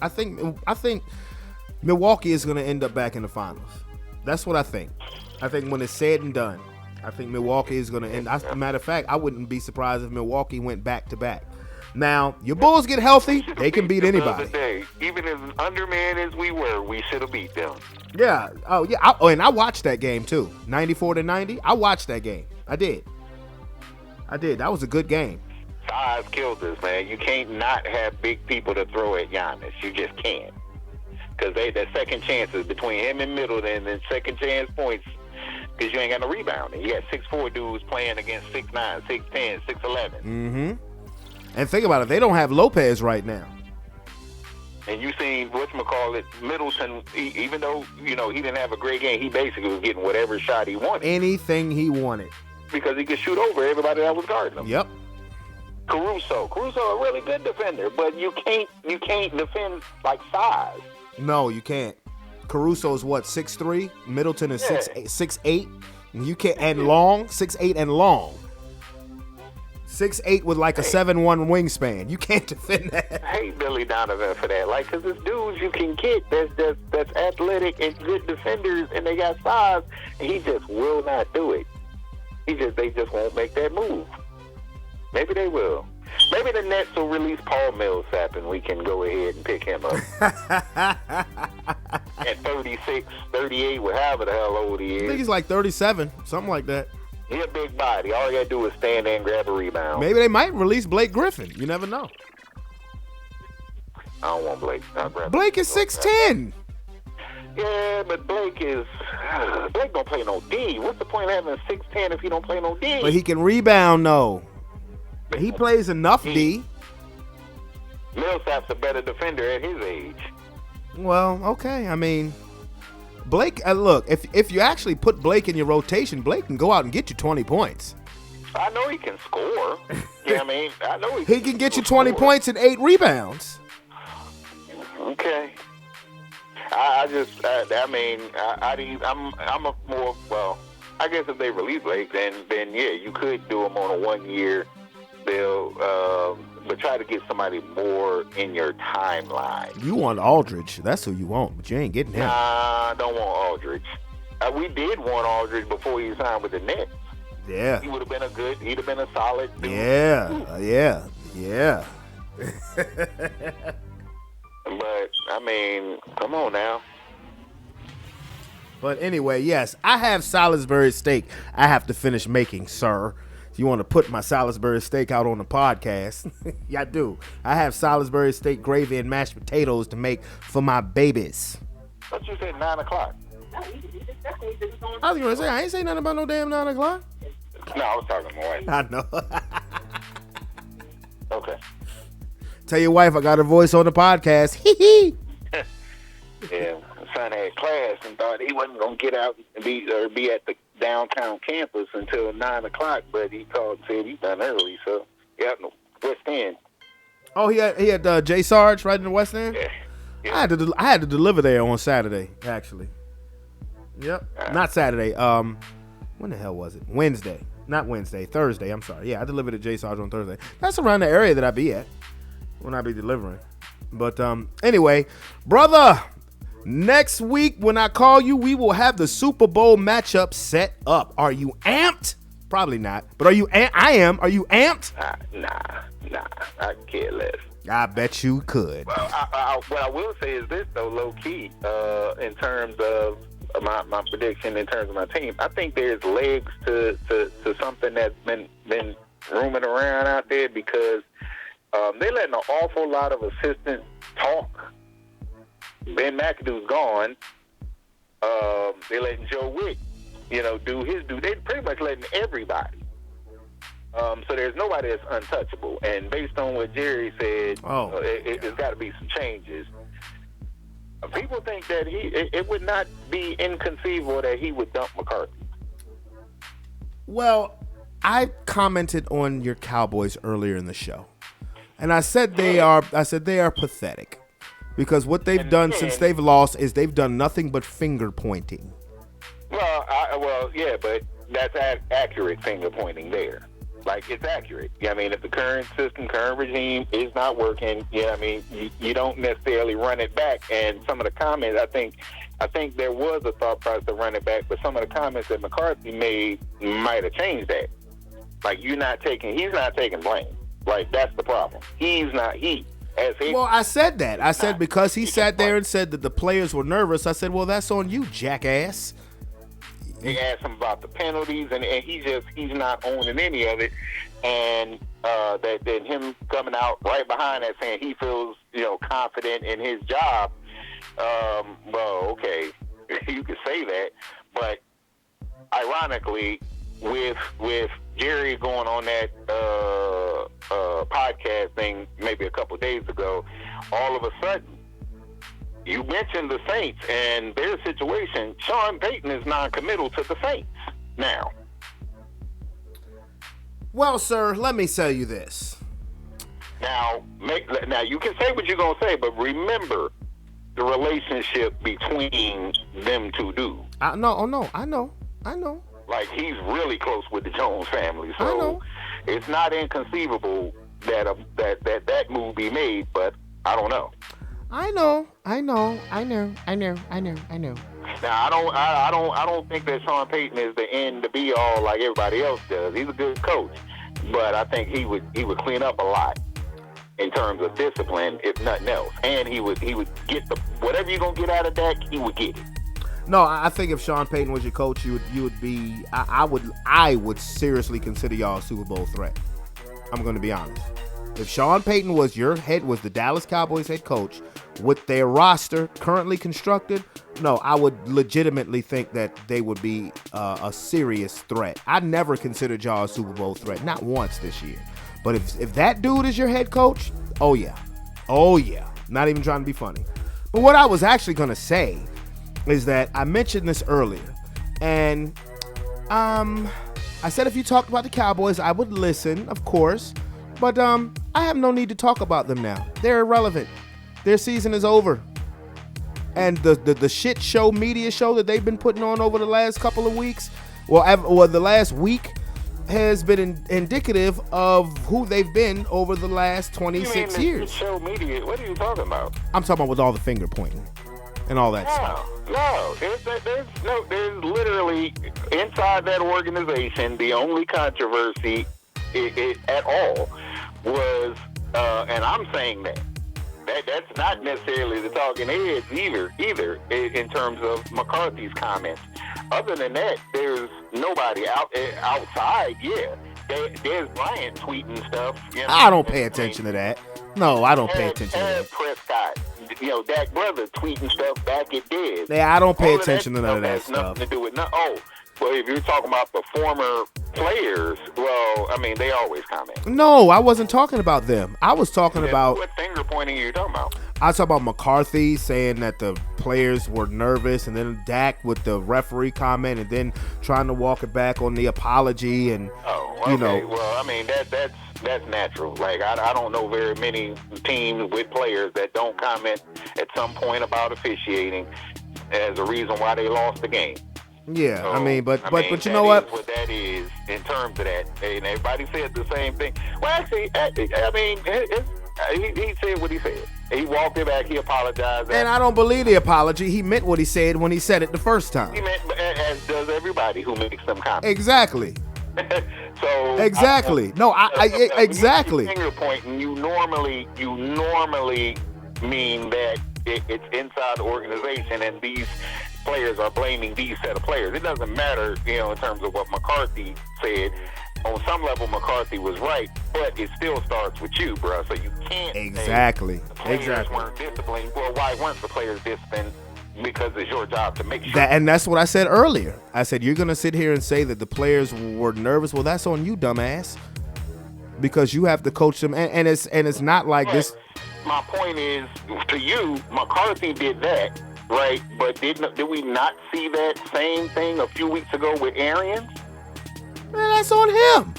Milwaukee is going to end up back in the finals. That's what I think. I think when it's said and done, I think Milwaukee is going to end. As a matter of fact, I wouldn't be surprised if Milwaukee went back to back. Now, your Bulls get healthy, they can beat them the anybody. other day. Even as underman as we were, we should have beat them. Yeah. Oh, yeah. And I watched that game, too. 94-90. I watched that game. I did. That was a good game. Size killed us, man. You can't not have big people to throw at Giannis. You just can't. Because the second chances between him and Middleton and second chance points, because you ain't got no rebounding. You got 6'4" dudes playing against 6'9", 6'10", 6'11". Mm-hmm. And think about it. They don't have Lopez right now. And you seen whatchamacallit, Middleton, even though, he didn't have a great game, he basically was getting whatever shot he wanted. Anything he wanted. Because he could shoot over everybody that was guarding him. Yep. Caruso a really good defender, but you can't defend like size. No, you can't. Caruso's what, 6'3"? Middleton is 6'8". And you can't, and long, 6'8" and long. 6'8" with like a 7'1" wingspan. You can't defend that. I hate Billy Donovan for that. Like, because it's dudes you can get that's athletic and good defenders, and they got size, and he just will not do it. They just won't make that move. Maybe they will. Maybe the Nets will release Paul Millsap and we can go ahead and pick him up. At 36, 38, however the hell old he is. I think he's like 37, something like that. He's a big body. All you got to do is stand there and grab a rebound. Maybe they might release Blake Griffin. You never know. I don't want Blake. Blake is 6'10". Yeah, but Blake don't play no D. What's the point of having a 6'10" if he don't play no D? But he can rebound, though. He plays enough D. Millsap's a better defender at his age. Well, okay. I mean, Blake, look, if you actually put Blake in your rotation, Blake can go out and get you 20 points. I know he can score. Yeah, I mean, I know he can get you 20 points and 8 rebounds. Okay. I guess if they release Blake, then yeah, you could do him on a 1 year deal, but try to get somebody more in your timeline. You want Aldridge. That's who you want, but you ain't getting him. Nah, I don't want Aldridge. We did want Aldridge before he signed with the Nets. Yeah. He'd have been a solid dude. Yeah. But, I mean, come on now. But anyway, yes, I have Salisbury steak I have to finish making, sir. If you want to put my Salisbury steak out on the podcast, yeah, I do. I have Salisbury steak gravy and mashed potatoes to make for my babies. But you said 9 o'clock. I was going to say, I ain't say nothing about no damn 9 o'clock. No, I was talking to my wife. I know. Okay. Tell your wife I got her voice on the podcast. Hee. Yeah, my son had class and thought he wasn't going to get out and be at the downtown campus until 9 o'clock, but he called and said he's done early, so yeah, no, West End. Oh, he had J. Sarge right in the West End? Yeah. I had to deliver there on Saturday, actually. Yep. Not Saturday. When the hell was it? Wednesday. Not Wednesday. Thursday. I'm sorry. Yeah, I delivered at J. Sarge on Thursday. That's around the area that I be at when I be delivering. But anyway, brother, next week when I call you, we will have the Super Bowl matchup set up. Are you amped? Probably not. But are you I am. Are you amped? Nah. I care less. I bet you could. Well, what I will say is this, though, low-key, in terms of my prediction, in terms of my team, I think there's legs to something that's been roaming around out there because they're letting an awful lot of assistants talk. Ben McAdoo's gone. They're letting Joe Wick, do his due. They're pretty much letting everybody. So there's nobody that's untouchable. And based on what Jerry said, there's got to be some changes. People think that it would not be inconceivable that he would dump McCarthy. Well, I commented on your Cowboys earlier in the show, and I said they are pathetic because what they've done since they've lost is they've done nothing but finger pointing. Well, yeah, but that's accurate finger pointing there. Like, it's accurate. I mean, if the current system, current regime is not working, you don't necessarily run it back. And some of the comments, I think there was a thought process to run it back, but some of the comments that McCarthy made might have changed that. Like, he's not taking blame. Like, that's the problem. He's not he. Well, I said that. I said because he sat there and said that the players were nervous. I said, well, that's on you, jackass. They asked him about the penalties, and he's not owning any of it. And that him coming out right behind that saying he feels, confident in his job. Well, okay, you could say that, but ironically, with Jerry going on that podcast thing maybe a couple days ago, all of a sudden, you mentioned the Saints and their situation. Sean Payton is non-committal to the Saints now. Well, sir, let me tell you this. Now you can say what you're gonna say, but remember the relationship between them two dudes. I know. Like, he's really close with the Jones family, I know. so it's not inconceivable that move be made. But I don't know. I know. Now, I don't think that Sean Payton is the end to be all like everybody else does. He's a good coach, but I think he would clean up a lot in terms of discipline, if nothing else. And he would get whatever you're gonna get out of Dak, he would get it. No, I think if Sean Payton was your coach, you would be. I would seriously consider y'all a Super Bowl threat. I'm going to be honest. If Sean Payton was the Dallas Cowboys head coach with their roster currently constructed, no, I would legitimately think that they would be a serious threat. I never considered y'all a Super Bowl threat, not once this year. But if that dude is your head coach, oh yeah, not even trying to be funny. But what I was actually going to say is that I mentioned this earlier, and I said if you talked about the Cowboys, I would listen, of course, but I have no need to talk about them now. They're irrelevant. Their season is over. And the shit show, media show that they've been putting on over the last couple of weeks, or the last week, has been indicative of who they've been over the last 26 years. Show media, what are you talking about? I'm talking about with all the finger pointing and all that stuff. No, there's literally inside that organization, the only controversy at all was, and I'm saying that's not necessarily the talking heads either in terms of McCarthy's comments. Other than that, there's nobody outside. Yeah, there's Bryant tweeting stuff. I don't pay attention to that. No, I don't pay attention to that. Prescott, Dak brother tweeting stuff back at Dez. Yeah, I don't pay attention to none of that stuff. Nothing to do with well, if you're talking about the former players, well, I mean, they always comment. No, I wasn't talking about them. I was talking about... What finger pointing are you talking about? I was talking about McCarthy saying that the players were nervous, and then Dak with the referee comment, and then trying to walk it back on the apology, and, Well, I mean, that's natural. Like, I don't know very many teams with players that don't comment at some point about officiating as a reason why they lost the game. Yeah, so, but you know what? What that is in terms of that, and everybody said the same thing. Well, actually, I mean, he said what he said. He walked it back. He apologized. And I don't believe the apology. He meant what he said when he said it the first time. He meant, as does everybody who makes some comments. Exactly. So exactly. Exactly. Finger pointing. You normally mean that it's inside the organization, and these players are blaming these set of players. It doesn't matter, in terms of what McCarthy said. On some level, McCarthy was right, but it still starts with you, bro. So you can't exactly. Say the players weren't disciplined. Well, why weren't the players disciplined? Because it's your job to make sure. And that's what I said earlier. I said, you're going to sit here and say that the players were nervous. Well, that's on you, dumbass. Because you have to coach them. And it's not like this. My point is, to you, McCarthy did that, right? But did we not see that same thing a few weeks ago with Arians? Man, that's on him.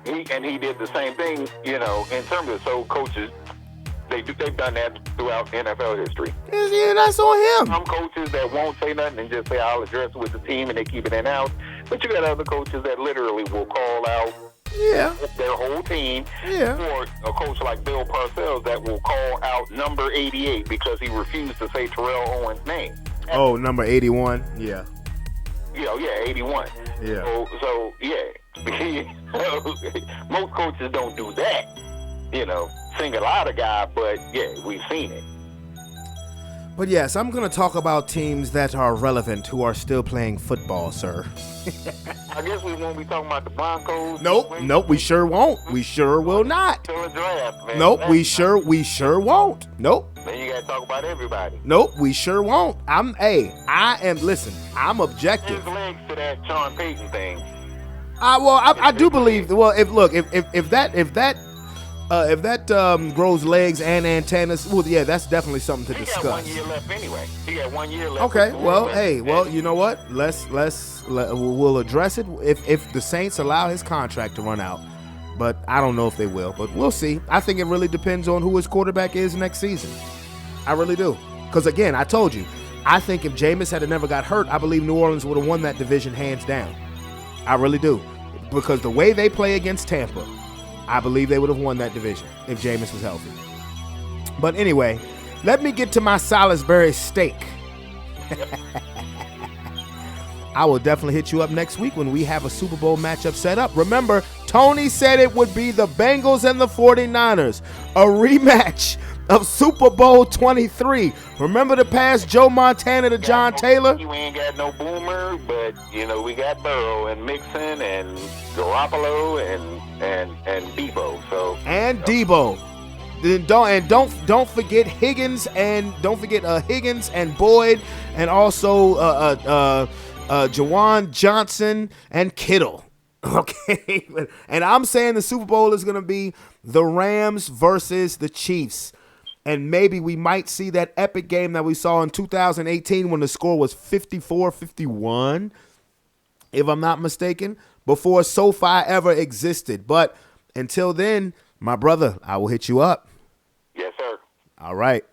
He did the same thing, in terms of coaches. They've done that throughout NFL history. Yeah, that's on him. Some coaches that won't say nothing and just say, I'll address it with the team, and they keep it in-house. But you got other coaches that literally will call out their whole team. Yeah. Or a coach like Bill Parcells that will call out number 88 because he refused to say Terrell Owens' name. Oh, number 81? Yeah. 81. Yeah. So yeah. Most coaches don't do that. single out a guy, but yeah, we've seen it. But yes, I'm going to talk about teams that are relevant who are still playing football, sir. I guess we won't be talking about the Broncos. Nope, we sure won't. We sure will not. Till the draft, man. Nope, we sure won't. Nope. Then you got to talk about everybody. Nope, we sure won't. I'm objective. His legs to that Sean Payton thing. I do believe. Well, if that grows legs and antennas, well, yeah, that's definitely something to discuss. He got 1 year left anyway. He got 1 year left. Okay, well, you know what? We'll address it if the Saints allow his contract to run out. But I don't know if they will. But we'll see. I think it really depends on who his quarterback is next season. I really do. Because again, I told you, I think if Jameis had never got hurt, I believe New Orleans would have won that division hands down. I really do. Because the way they play against Tampa, I believe they would have won that division if Jameis was healthy. But anyway, let me get to my Salisbury steak. I will definitely hit you up next week when we have a Super Bowl matchup set up. Remember, Tony said it would be the Bengals and the 49ers, a rematch of Super Bowl 23. Remember the pass Joe Montana to John Taylor? We ain't got no Boomer, but we got Burrow and Mixon and Garoppolo and Debo. Debo. Don't forget Higgins and Higgins and Boyd and also Jawan Johnson and Kittle. Okay, and I'm saying the Super Bowl is going to be the Rams versus the Chiefs. And maybe we might see that epic game that we saw in 2018 when the score was 54-51, if I'm not mistaken, before SoFi ever existed. But until then, my brother, I will hit you up. Yes, sir. All right.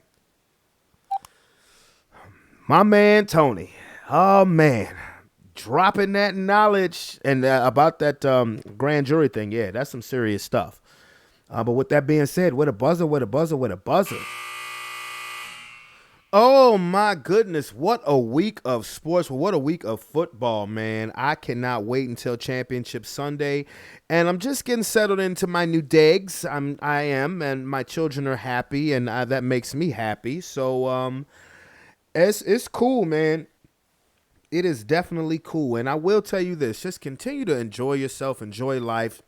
My man, Tony. Oh, man. Dropping that knowledge and about that grand jury thing. Yeah, that's some serious stuff. But with that being said, with a buzzer. Oh, my goodness. What a week of sports. What a week of football, man. I cannot wait until Championship Sunday. And I'm just getting settled into my new digs. I am, and my children are happy, and that makes me happy. So it's cool, man. It is definitely cool. And I will tell you this. Just continue to enjoy yourself, enjoy life.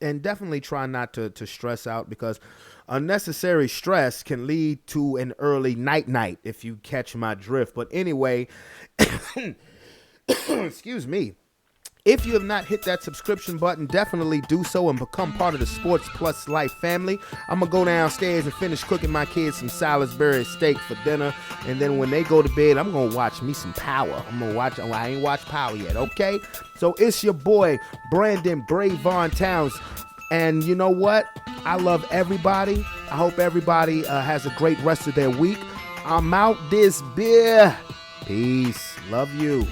And definitely try not to stress out, because unnecessary stress can lead to an early night, if you catch my drift. But anyway, excuse me. If you have not hit that subscription button, definitely do so and become part of the Sports Plus Life family. I'm going to go downstairs and finish cooking my kids some Salisbury steak for dinner. And then when they go to bed, I'm going to watch me some Power. I ain't watched Power yet, okay? So it's your boy, Brandon Brevon Towns. And you know what? I love everybody. I hope everybody has a great rest of their week. I'm out this beer. Peace. Love you.